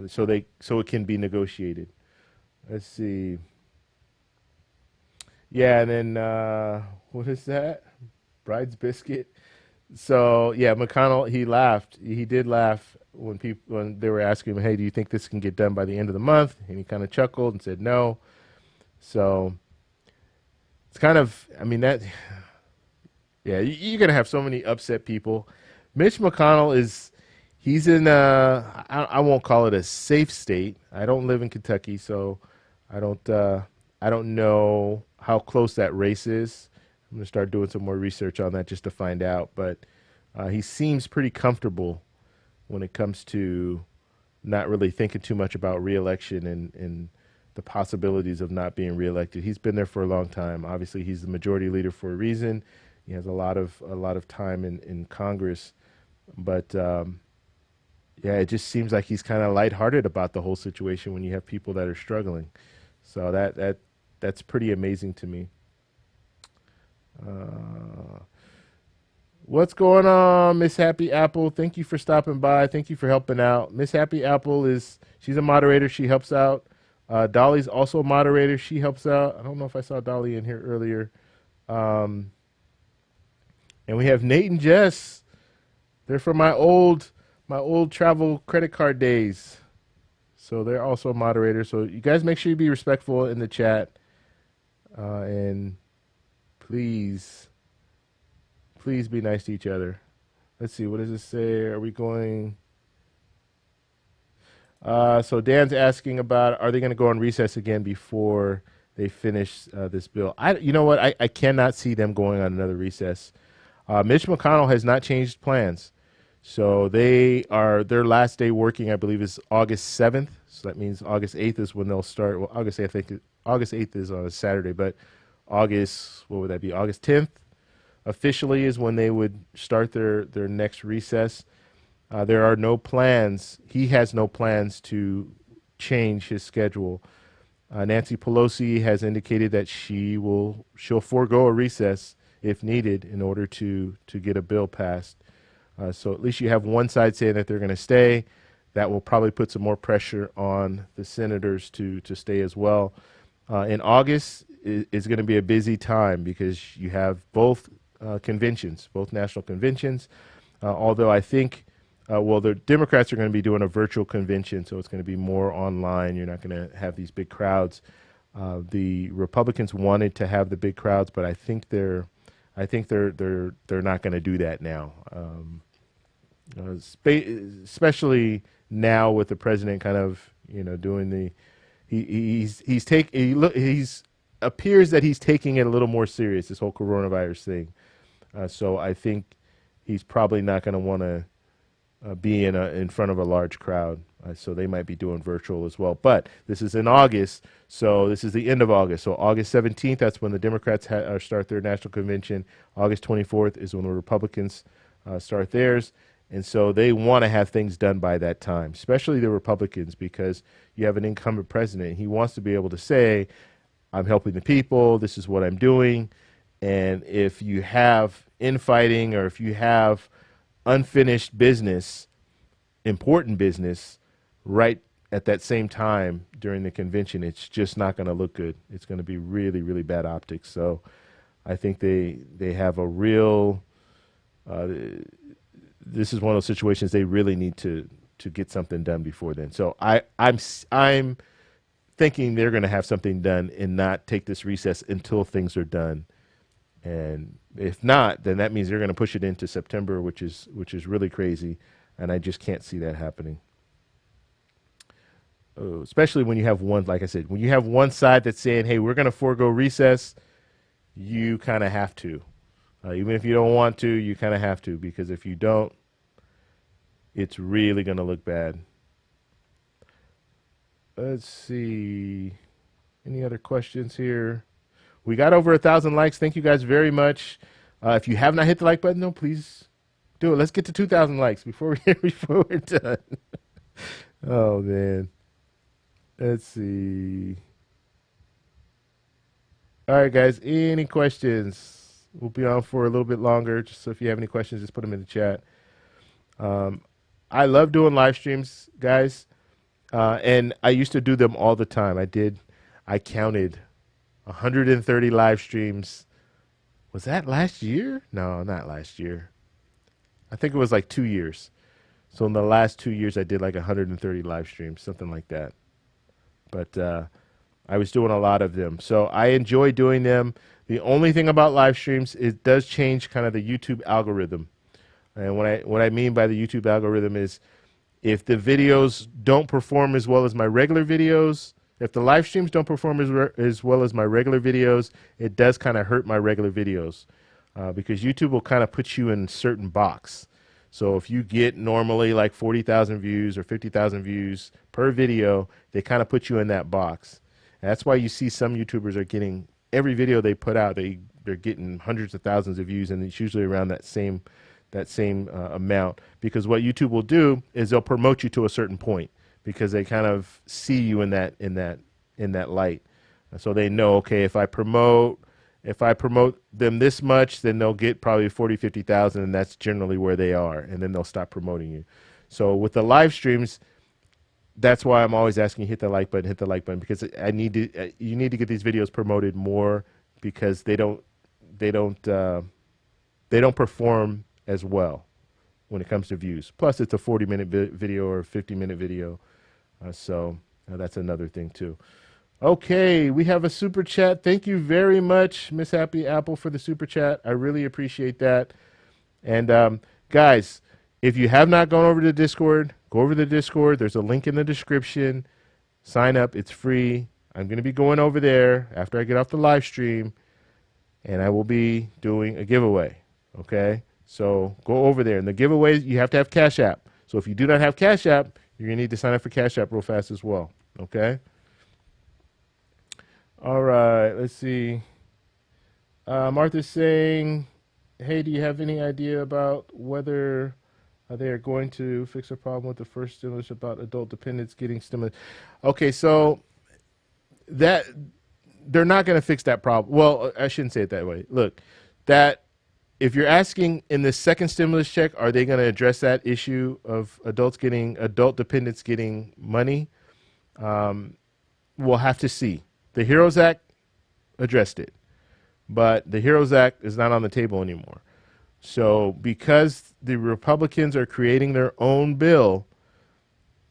so it can be negotiated. Let's see. Yeah, and then what is that? Bride's biscuit. So yeah, McConnell, he laughed. He did laugh when they were asking him, "Hey, do you think this can get done by the end of the month?" And he kind of chuckled and said no. So it's kind of, yeah, you're gonna have so many upset people. Mitch McConnell he's in I won't call it a safe state. I don't live in Kentucky, so I don't know how close that race is. I'm gonna start doing some more research on that just to find out. But he seems pretty comfortable when it comes to not really thinking too much about reelection and the possibilities of not being reelected. He's been there for a long time. Obviously, he's the majority leader for a reason. He has a lot of time in Congress, but yeah, it just seems like he's kind of lighthearted about the whole situation when you have people that are struggling. So that's pretty amazing to me. What's going on, Miss Happy Apple? Thank you for stopping by. Thank you for helping out. Miss Happy Apple she's a moderator. She helps out. Dolly's also a moderator. She helps out. I don't know if I saw Dolly in here earlier. And we have Nate and Jess. They're from my old travel credit card days. So they're also moderators. So you guys make sure you be respectful in the chat. And please be nice to each other. Let's see, what does it say? Are we going? So Dan's asking about, are they going to go on recess again before they finish this bill? You know what? I cannot see them going on another recess. Mitch McConnell has not changed plans. So their last day working, I believe, is August 7th. So that means August 8th is when they'll start. Well, August 8th is on a Saturday, but what would that be? August 10th officially is when they would start their next recess. There are no plans. He has no plans to change his schedule. Nancy Pelosi has indicated that she'll forego a recess if needed in order to get a bill passed. So at least you have one side saying that they're going to stay. That will probably put some more pressure on the senators to stay as well. In August is going to be a busy time because you have both conventions, both national conventions. Although I think, the Democrats are going to be doing a virtual convention, so it's going to be more online. You're not going to have these big crowds. The Republicans wanted to have the big crowds, but I think they're not going to do that now. Especially now with the president kind of doing he's appears that he's taking it a little more serious, this whole coronavirus thing. So I think he's probably not going to want to be in front of a large crowd. So they might be doing virtual as well. But this is in August, so this is the end of August. So August 17th, that's when the Democrats start their national convention. August 24th is when the Republicans start theirs. And so they want to have things done by that time, especially the Republicans, because you have an incumbent president. He wants to be able to say, I'm helping the people, this is what I'm doing. And if you have infighting or if you have unfinished business, important business, right at that same time during the convention, it's just not going to look good. It's going to be really, really bad optics. So I think they have a real, this is one of those situations they really need to to get something done before then. So I'm thinking they're going to have something done and not take this recess until things are done. And if not, then that means they're going to push it into September, which is really crazy, and I just can't see that happening. Especially when you have one, like I said, when you have one side that's saying, "Hey, we're going to forego recess," you kind of have to, even if you don't want to, you kind of have to, because if you don't, it's really going to look bad. Let's see, any other questions here? We got over 1,000 likes. Thank you guys very much. If you have not hit the like button, though, please do it. Let's get to 2,000 likes before we're done. Oh man. Let's see. All right, guys. Any questions? We'll be on for a little bit longer. Just so if you have any questions, just put them in the chat. I love doing live streams, guys, and I used to do them all the time. I counted 130 live streams. Was that last year? No, not last year. I think it was like 2 years. So in the last 2 years, I did like 130 live streams, something like that. But I was doing a lot of them. So I enjoy doing them. The only thing about live streams, it does change kind of the YouTube algorithm. And what I mean by the YouTube algorithm is if the videos don't perform as well as my regular videos, if the live streams don't perform as well as my regular videos, it does kind of hurt my regular videos because YouTube will kind of put you in a certain box. So if you get normally like 40,000 views or 50,000 views per video, they kind of put you in that box. And that's why you see some YouTubers are getting, every video they put out, they're getting hundreds of thousands of views, and it's usually around that same amount, because what YouTube will do is they'll promote you to a certain point because they kind of see you in that light. And so they know, okay, if I promote them this much, then they'll get probably 40, 50,000, and that's generally where they are, and then they'll stop promoting you. So with the live streams, that's why I'm always asking you hit the like button, because you need to get these videos promoted more, because they don't perform as well when it comes to views. Plus, it's a 40-minute video or a 50-minute video, so that's another thing too. Okay, we have a super chat. Thank you very much, Miss Happy Apple, for the super chat. I really appreciate that. And guys, if you have not gone over to Discord, go over to Discord. There's a link in the description. Sign up. It's free. I'm going to be going over there after I get off the live stream, and I will be doing a giveaway. Okay, so go over there. And the giveaways, you have to have Cash App. So if you do not have Cash App, you're going to need to sign up for Cash App real fast as well. Okay. All right, let's see. Martha's saying, hey, do you have any idea about whether they are going to fix the problem with the first stimulus about adult dependents getting stimulus? Okay, so that they're not going to fix that problem. Well, I shouldn't say it that way. Look, that if you're asking in the second stimulus check, are they going to address that issue of adult dependents getting money? We'll have to see. The HEROES Act addressed it, but the HEROES Act is not on the table anymore. So because the Republicans are creating their own bill,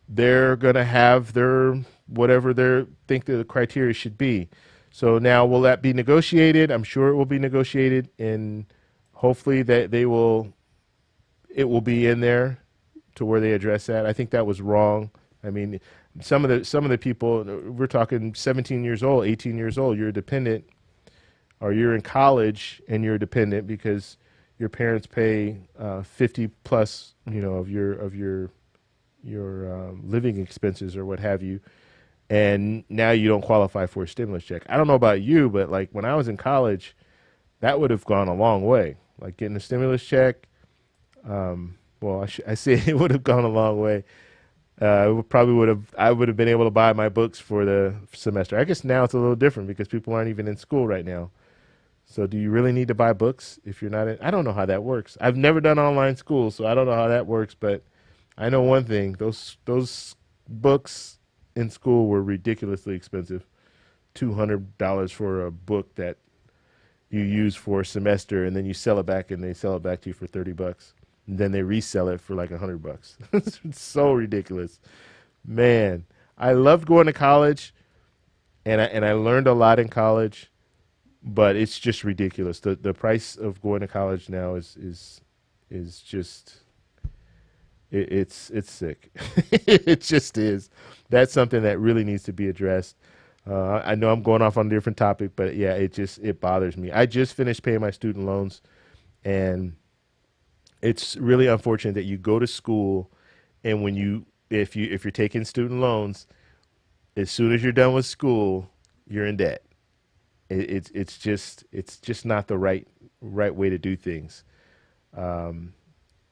they're going to have their whatever they think the criteria should be. So now, will that be negotiated? I'm sure it will be negotiated, and hopefully that it will be in there to where they address that. I think that was wrong. I mean, some of the people, we're talking 17 years old, 18 years old, you're a dependent, or you're in college and you're a dependent because your parents pay 50 plus, of your living expenses or what have you, and now you don't qualify for a stimulus check. I don't know about you, but like when I was in college, that would have gone a long way. Like getting a stimulus check, I say it would have gone a long way. I would have been able to buy my books for the semester. I guess now it's a little different because people aren't even in school right now. So do you really need to buy books if you're not in? I don't know how that works. I've never done online school, so I don't know how that works, but I know one thing. Those books in school were ridiculously expensive. $200 for a book that you use for a semester, and then you sell it back, and they sell it back to you for $30. and then they resell it for like $100. It's so ridiculous, man. I loved going to college, and I learned a lot in college, but it's just ridiculous. The price of going to college now is just it's sick. It just is. That's something that really needs to be addressed. I know I'm going off on a different topic, but yeah, it bothers me. I just finished paying my student loans, and it's really unfortunate that you go to school, and if you're taking student loans, as soon as you're done with school, you're in debt. It's just not the right way to do things. And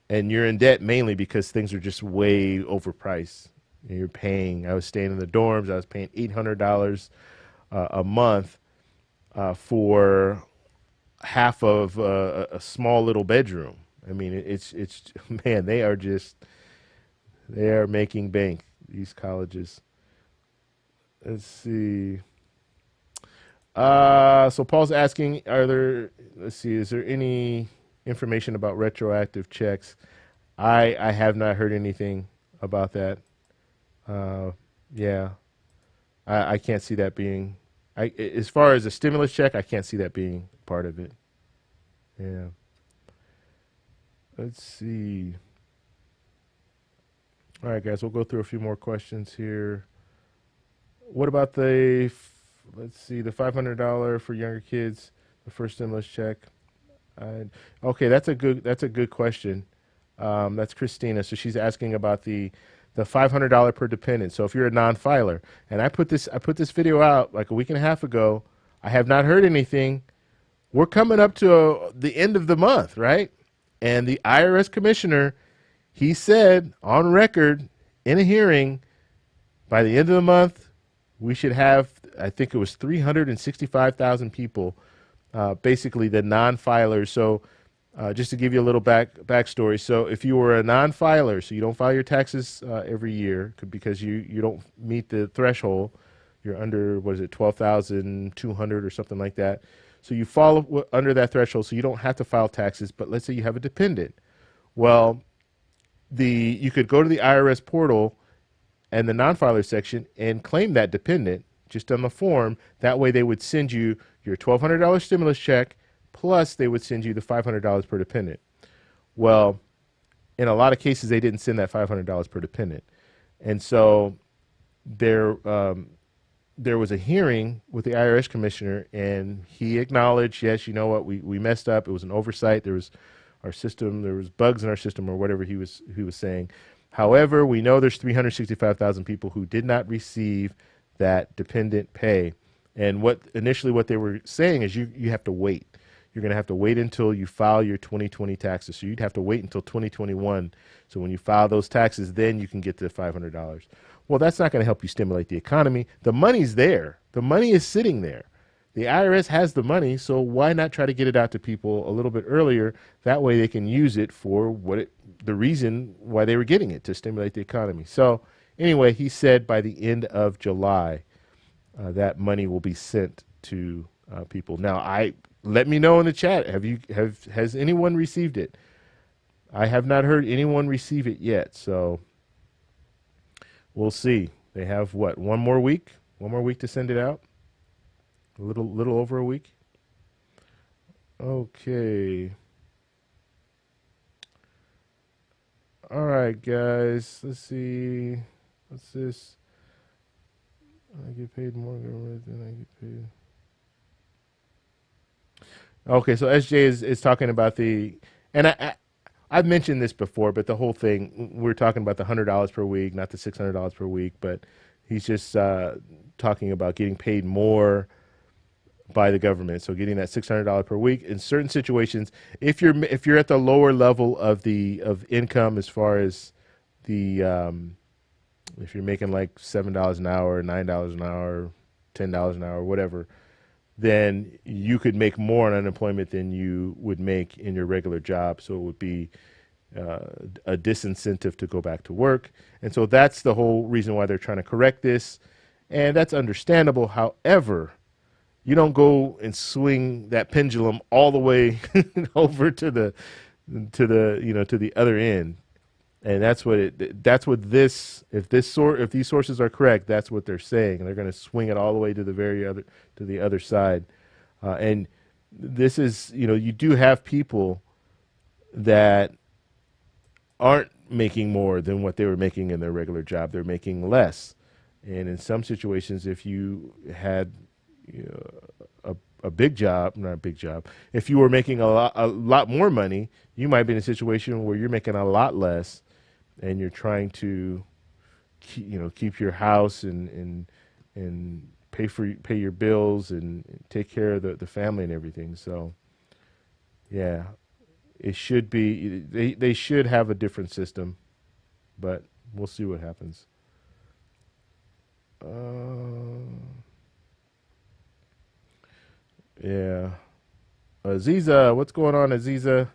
you're in debt mainly because things are just way overpriced. And you're paying. I was staying in the dorms. I was paying $800 a month for half of a small little bedroom. I mean, it's man, they are making bank, these colleges. Let's see. So Paul's asking, is there any information about retroactive checks? I have not heard anything about that. Yeah, I can't see that being, as far as a stimulus check, I can't see that being part of it. Yeah. Let's see. All right, guys, we'll go through a few more questions here. What about let's see, the $500 for younger kids, the first stimulus check? Okay, that's a good question. That's Christina. So she's asking about the $500 per dependent. So if you're a non-filer, and I put this video out like a week and a half ago, I have not heard anything. We're coming up to the end of the month, right? And the IRS commissioner, he said on record in a hearing, by the end of the month, we should have, I think it was 365,000 people, basically the non-filers. So just to give you a little backstory. So if you were a non-filer, so you don't file your taxes every year because you don't meet the threshold, you're under, what is it, 12,200 or something like that. So you fall under that threshold, so you don't have to file taxes. But let's say you have a dependent. Well, you could go to the IRS portal and the non-filer section and claim that dependent just on the form. That way they would send you your $1,200 stimulus check, plus they would send you the $500 per dependent. Well, in a lot of cases, they didn't send that $500 per dependent. And so there was a hearing with the IRS commissioner, and he acknowledged, yes, you know what, we messed up. It was an oversight. There was bugs in our system, or whatever he was saying. However, we know there's 365,000 people who did not receive that dependent pay. And initially what they were saying is you have to wait. You're going to have to wait until you file your 2020 taxes. So you'd have to wait until 2021. So when you file those taxes, then you can get the $500. Well, that's not going to help you stimulate the economy. The money's there. The money is sitting there. The IRS has the money, so why not try to get it out to people a little bit earlier? That way they can use it for the reason why they were getting it, to stimulate the economy. So anyway, he said by the end of July, that money will be sent to people. Now, let me know in the chat. Has anyone received it? I have not heard anyone receive it yet. So we'll see. They have one more week to send it out. A little over a week. Okay. All right, guys. Let's see. What's this? I get paid more than I get paid. Okay, so SJ is talking about and I've mentioned this before, but the whole thing, we're talking about the $100 per week, not the $600 per week, but he's just talking about getting paid more by the government. So getting that $600 per week in certain situations, if you're at the lower level of income, as far as if you're making like $7 an hour, $9 an hour, $10 an hour, whatever, then you could make more on unemployment than you would make in your regular job. So it would be a disincentive to go back to work. And so that's the whole reason why they're trying to correct this. And that's understandable. However, you don't go and swing that pendulum all the way over to to the to the other end. And that's what this if these sources are correct, that's what they're saying. They're going to swing it all the way to the other side. And this is, you do have people that aren't making more than what they were making in their regular job. They're making less. And in some situations, if you had a big job, not a big job, if you were making a lot more money, you might be in a situation where you're making a lot less, and you're trying to keep your house and pay your bills and take care of the family and everything. So yeah, it should be they should have a different system, but we'll see what happens. Yeah. Aziza, what's going on, Aziza?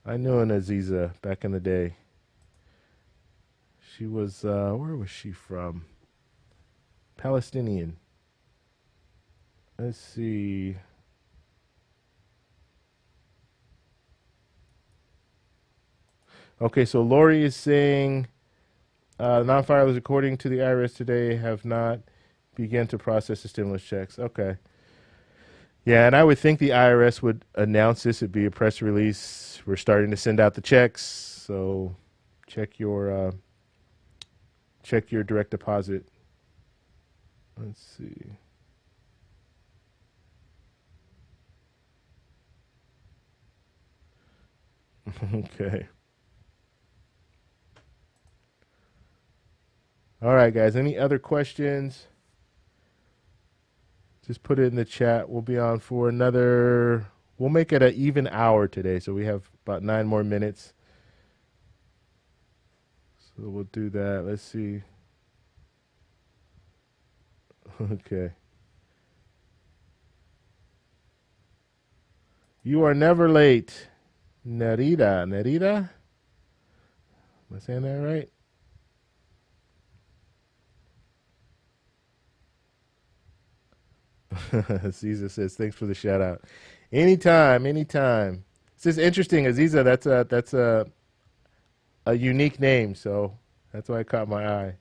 I knew an Aziza back in the day. She was, where was she from? Palestinian. Let's see. Okay, so Lori is saying non-filers, according to the IRS today, have not begun to process the stimulus checks. Okay. Yeah, and I would think the IRS would announce this. It'd be a press release. We're starting to send out the checks, so check your direct deposit. Let's see. Okay. All right, guys. Any other questions? Just put it in the chat. We'll be on for another. We'll make it an even hour today, so we have about 9 more minutes. So we'll do that. Let's see. Okay. You are never late. Nerida? Am I saying that right? Aziza says, thanks for the shout out. Anytime. It's just interesting, Aziza. That's a unique name, so that's why it caught my eye.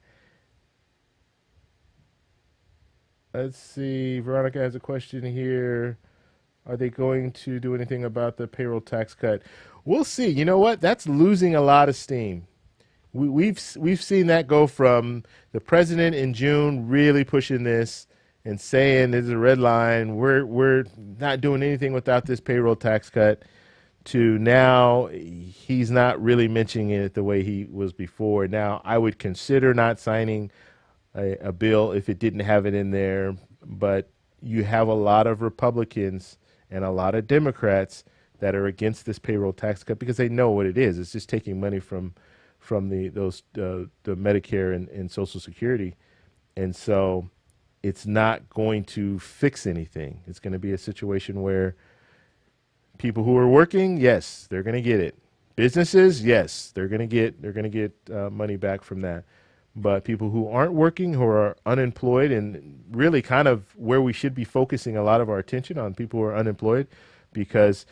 Let's see. Veronica has a question here. Are they going to do anything about the payroll tax cut? We'll see. You know what? That's losing a lot of steam. We've seen that go from the president in June really pushing this and saying there's a red line. We're not doing anything without this payroll tax cut, to now he's not really mentioning it the way he was before. Now I would consider not signing a bill if it didn't have it in there, but you have a lot of Republicans and a lot of Democrats that are against this payroll tax cut because they know what it is. It's just taking money from the Medicare and Social Security, and so it's not going to fix anything. It's going to be a situation where people who are working, yes, they're going to get it. Businesses, yes, they're going to get money back from that. But people who aren't working, who are unemployed, and really kind of where we should be focusing a lot of our attention on people who are unemployed, because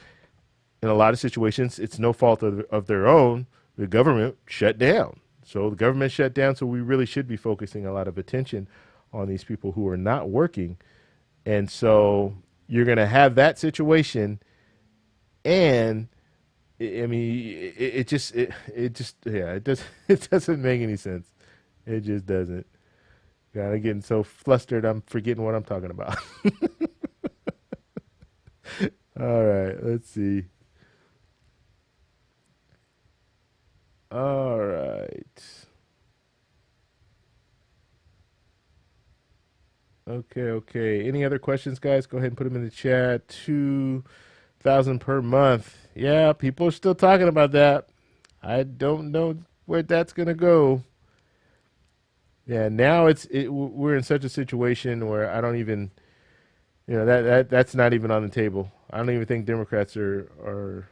in a lot of situations, it's no fault of their own. The government shut down. So the government shut down, so we really should be focusing a lot of attention on these people who are not working. And so you're going to have that situation, and I mean, it just yeah, it doesn't make any sense. It just doesn't. God, I'm getting so flustered, I'm forgetting what I'm talking about. All right, let's see. All right. Okay. Any other questions, guys? Go ahead and put them in the chat. 2,000 per month. Yeah, people are still talking about that. I don't know where that's gonna go. Yeah, now we're in such a situation where I don't even, that's not even on the table. I don't even think Democrats are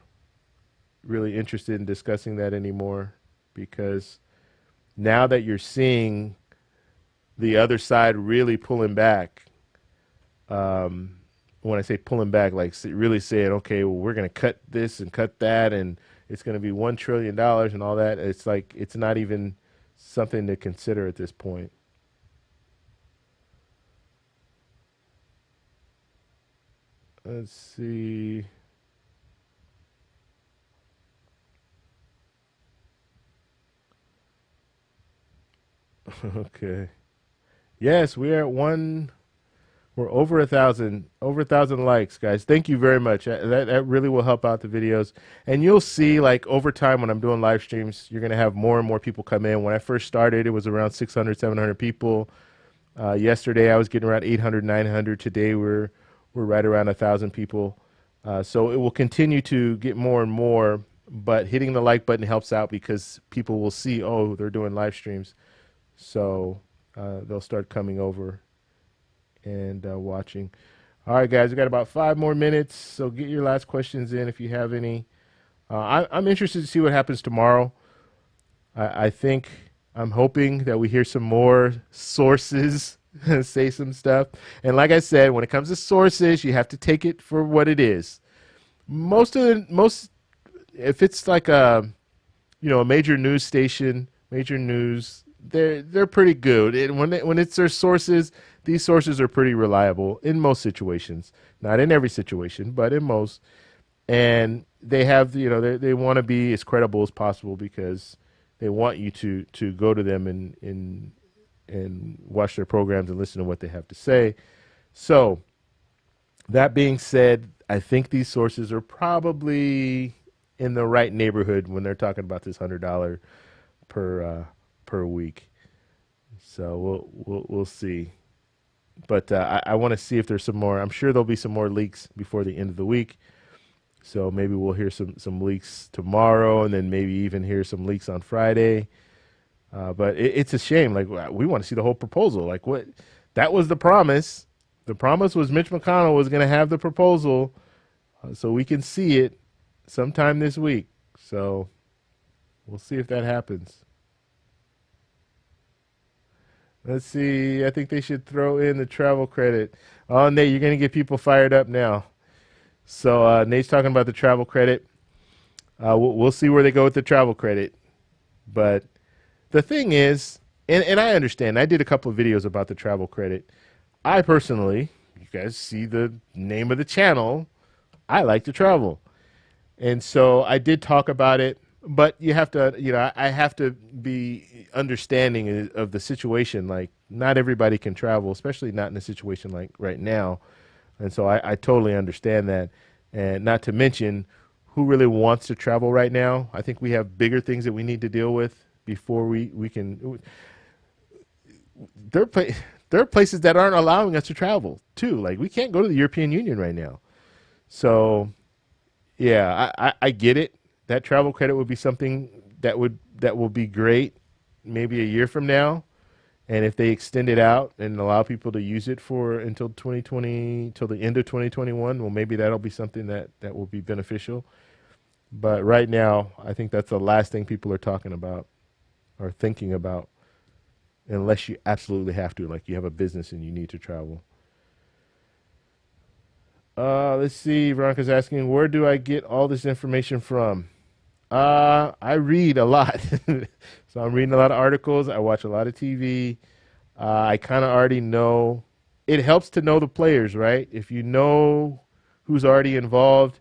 really interested in discussing that anymore, because now that you're seeing the other side really pulling back, when I say pulling back, like really saying, okay, well, we're going to cut this and cut that, and it's going to be $1 trillion and all that. It's like it's not even something to consider at this point. Let's see. Okay. Yes, we are at one. We're over 1,000 likes, guys. Thank you very much. That really will help out the videos. And you'll see, like, over time when I'm doing live streams, you're going to have more and more people come in. When I first started, it was around 600, 700 people. Yesterday, I was getting around 800, 900. Today, we're right around 1,000 people. So it will continue to get more and more, but hitting the like button helps out because people will see, oh, they're doing live streams. So they'll start coming over and watching. All right, guys, we got about 5 more minutes, so get your last questions in if you have any. I'm interested to see what happens tomorrow. I'm hoping that we hear some more sources say some stuff. And like I said, when it comes to sources, you have to take it for what it is. If it's like a major news station, major news, they're pretty good. And when it's their sources, these sources are pretty reliable in most situations. Not in every situation, but in most. And they have, they want to be as credible as possible because they want you to go to them and watch their programs and listen to what they have to say. So that being said, I think these sources are probably in the right neighborhood when they're talking about this $100 per week. So we'll see. But I want to see if there's some more. I'm sure there'll be some more leaks before the end of the week. So maybe we'll hear some leaks tomorrow, and then maybe even hear some leaks on Friday. But it's a shame. Like, we want to see the whole proposal. Like, what? That was the promise. The promise was Mitch McConnell was going to have the proposal so we can see it sometime this week. So we'll see if that happens. Let's see. I think they should throw in the travel credit. Oh, Nate, you're going to get people fired up now. So Nate's talking about the travel credit. We'll see where they go with the travel credit. But the thing is, and I understand, I did a couple of videos about the travel credit. I personally, you guys see the name of the channel, I like to travel. And so I did talk about it, but you have to, I have to be understanding of the situation. Like, not everybody can travel, especially not in a situation like right now. And so I totally understand that. And not to mention, who really wants to travel right now? I think we have bigger things that we need to deal with before we can. There are places that aren't allowing us to travel too. Like, we can't go to the European Union right now. So yeah, I get it. That travel credit would be something that will be great maybe a year from now. And if they extend it out and allow people to use it for until 2020, till the end of 2021, well, maybe that'll be something that will be beneficial. But right now, I think that's the last thing people are talking about or thinking about, unless you absolutely have to, like you have a business and you need to travel. Let's see. Veronica's asking, where do I get all this information from? I read a lot. So I'm reading a lot of articles. I watch a lot of TV. I kind of already know. It helps to know the players, right? If you know who's already involved,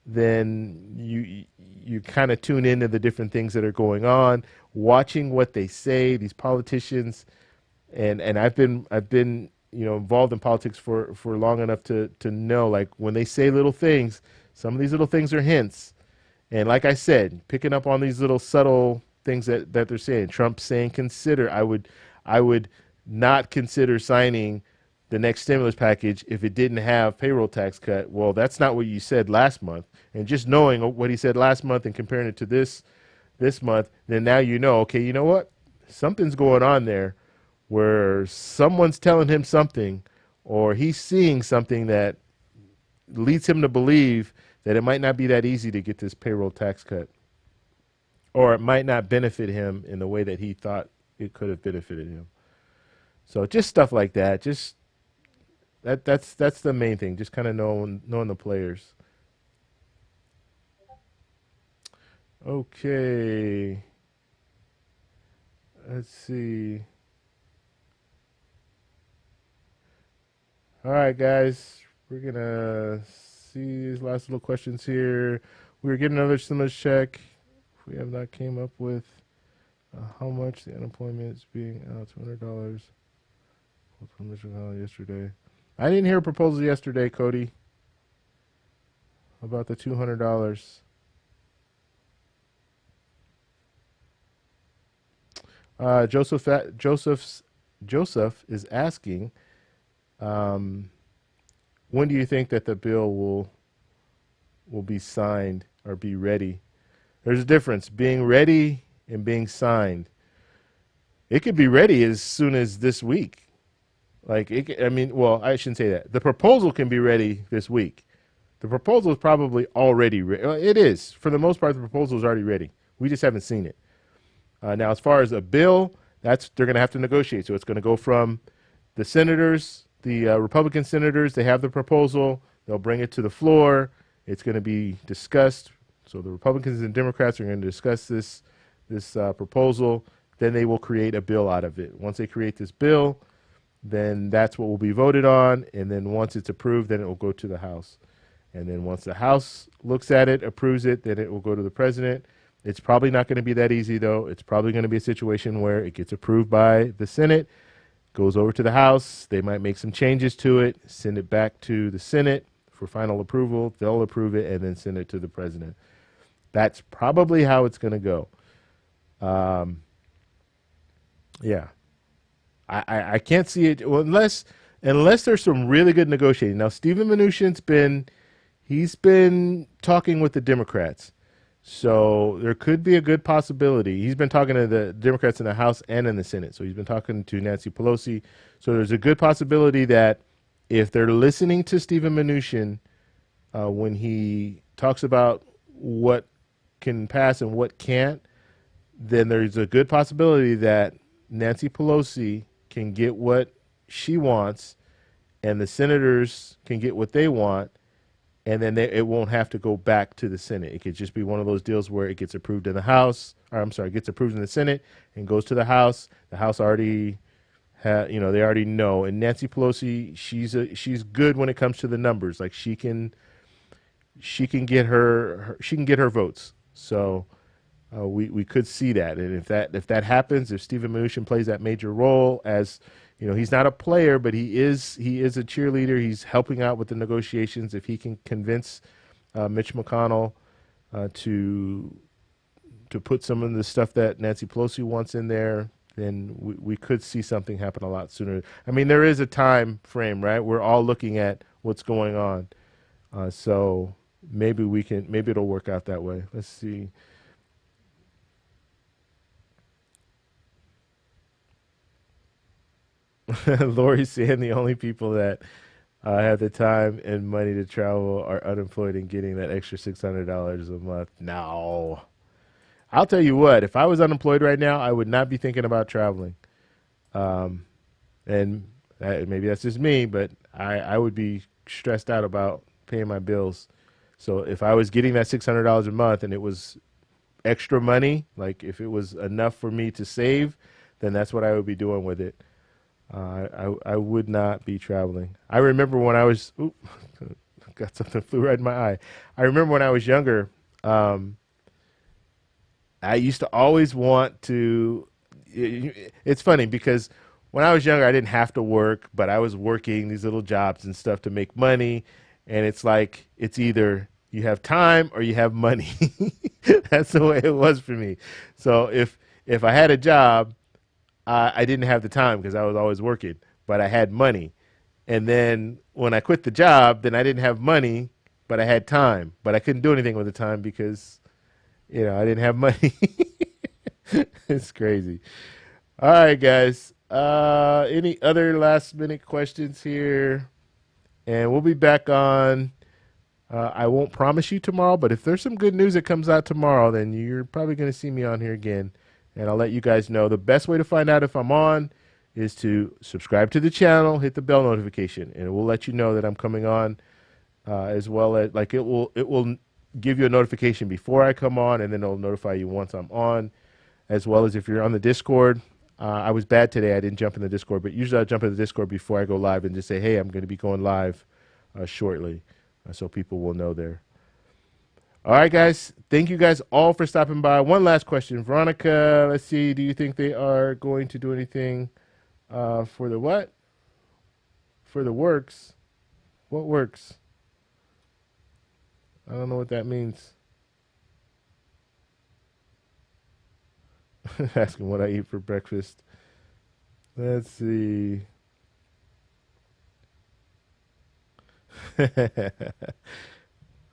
then you kind of tune into the different things that are going on, watching what they say, these politicians. And I've been involved in politics for long enough to know, like, when they say little things, some of these little things are hints. And like I said, picking up on these little subtle things that they're saying. Trump saying consider. I would not consider signing the next stimulus package if it didn't have payroll tax cut. Well, that's not what you said last month. And just knowing what he said last month and comparing it to this month, then now you know, okay, you know what? Something's going on there where someone's telling him something, or he's seeing something that leads him to believe that it might not be that easy to get this payroll tax cut, or it might not benefit him in the way that he thought it could have benefited him. So just stuff like that. Just that's the main thing. Just kind of knowing the players. Okay. Let's see. All right, guys. We're going to see these last little questions here. We're getting another stimulus check. We have not came up with how much the unemployment is being out, $200 from Michigan yesterday. I didn't hear a proposal yesterday, Cody, about the $200. Joseph is asking, when do you think that the bill will be signed or be ready? There's a difference being ready and being signed. It could be ready as soon as this week. Like I mean, well, I shouldn't say that. The proposal can be ready this week. The proposal is probably already ready. It is. For the most part, the proposal is already ready. We just haven't seen it. Now, as far as a bill, they're going to have to negotiate. So it's going to go from the senators, the Republican senators. They have the proposal. They'll bring it to the floor. It's going to be discussed. So the Republicans and Democrats are going to discuss this proposal. Then they will create a bill out of it. Once they create this bill, then that's what will be voted on. And then once it's approved, then it will go to the House. And then once the House looks at it, approves it, then it will go to the president. It's probably not going to be that easy, though. It's probably going to be a situation where it gets approved by the Senate, goes over to the House. They might make some changes to it, send it back to the Senate for final approval. They'll approve it and then send it to the president. That's probably how it's going to go. Yeah. I can't see it unless there's some really good negotiating. Now, Stephen Mnuchin's been talking with the Democrats. So there could be a good possibility. He's been talking to the Democrats in the House and in the Senate. So he's been talking to Nancy Pelosi. So there's a good possibility that if they're listening to Stephen Mnuchin when he talks about what can pass and what can't, then there's a good possibility that Nancy Pelosi can get what she wants and the senators can get what they want. And then it won't have to go back to the Senate. It could just be one of those deals where it gets approved in the House, gets approved in the Senate and goes to the House. The House already, they already know. And Nancy Pelosi, she's good when it comes to the numbers. Like she can get her votes. So we could see that. And if that happens, if Stephen Mnuchin plays that major role as he's not a player, but he is a cheerleader. He's helping out with the negotiations. If he can convince Mitch McConnell to put some of the stuff that Nancy Pelosi wants in there, then we could see something happen a lot sooner. I mean, there is a time frame, right? We're all looking at what's going on. So maybe it'll work out that way. Let's see. Lori's saying the only people that have the time and money to travel are unemployed and getting that extra $600 a month. No. I'll tell you what, if I was unemployed right now, I would not be thinking about traveling. And maybe that's just me, but I would be stressed out about paying my bills. So if I was getting that $600 a month and it was extra money, like if it was enough for me to save, then that's what I would be doing with it. I would not be traveling. I remember when I was, got something flew right in my eye. I remember when I was younger, I used to always want to, it's funny because when I was younger, I didn't have to work, but I was working these little jobs and stuff to make money. And it's like, it's either you have time or you have money. That's the way it was for me. So if I had a job, I didn't have the time because I was always working, but I had money. And then when I quit the job, then I didn't have money, but I had time. But I couldn't do anything with the time because, I didn't have money. It's crazy. All right, guys. Any other last minute questions here? And we'll be back on. I won't promise you tomorrow, but if there's some good news that comes out tomorrow, then you're probably going to see me on here again. And I'll let you guys know. The best way to find out if I'm on is to subscribe to the channel, hit the bell notification, and it will let you know that I'm coming on, as well as it will give you a notification before I come on, and then it'll notify you once I'm on, as well as if you're on the Discord. I was bad today. I didn't jump in the Discord, but usually I jump in the Discord before I go live and just say, hey, I'm going to be going live shortly, so people will know there. All right, guys. Thank you guys all for stopping by. One last question. Veronica, let's see. Do you think they are going to do anything for the what? For the works? What works? I don't know what that means. Asking what I eat for breakfast. Let's see.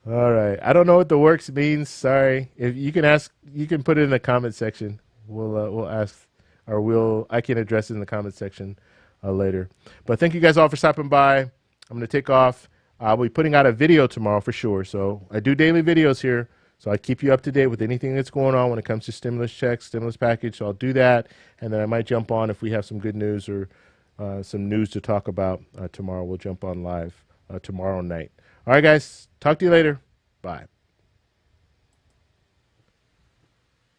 All right. I don't know what the works means. Sorry. If you can ask, you can put it in the comment section. We'll ask, or I can address it in the comment section later. But thank you guys all for stopping by. I'm going to take off. I'll be putting out a video tomorrow for sure. So I do daily videos here. So I keep you up to date with anything that's going on when it comes to stimulus checks, stimulus package. So I'll do that. And then I might jump on if we have some good news or some news to talk about tomorrow. We'll jump on live tomorrow night. All right, guys. Talk to you later. Bye.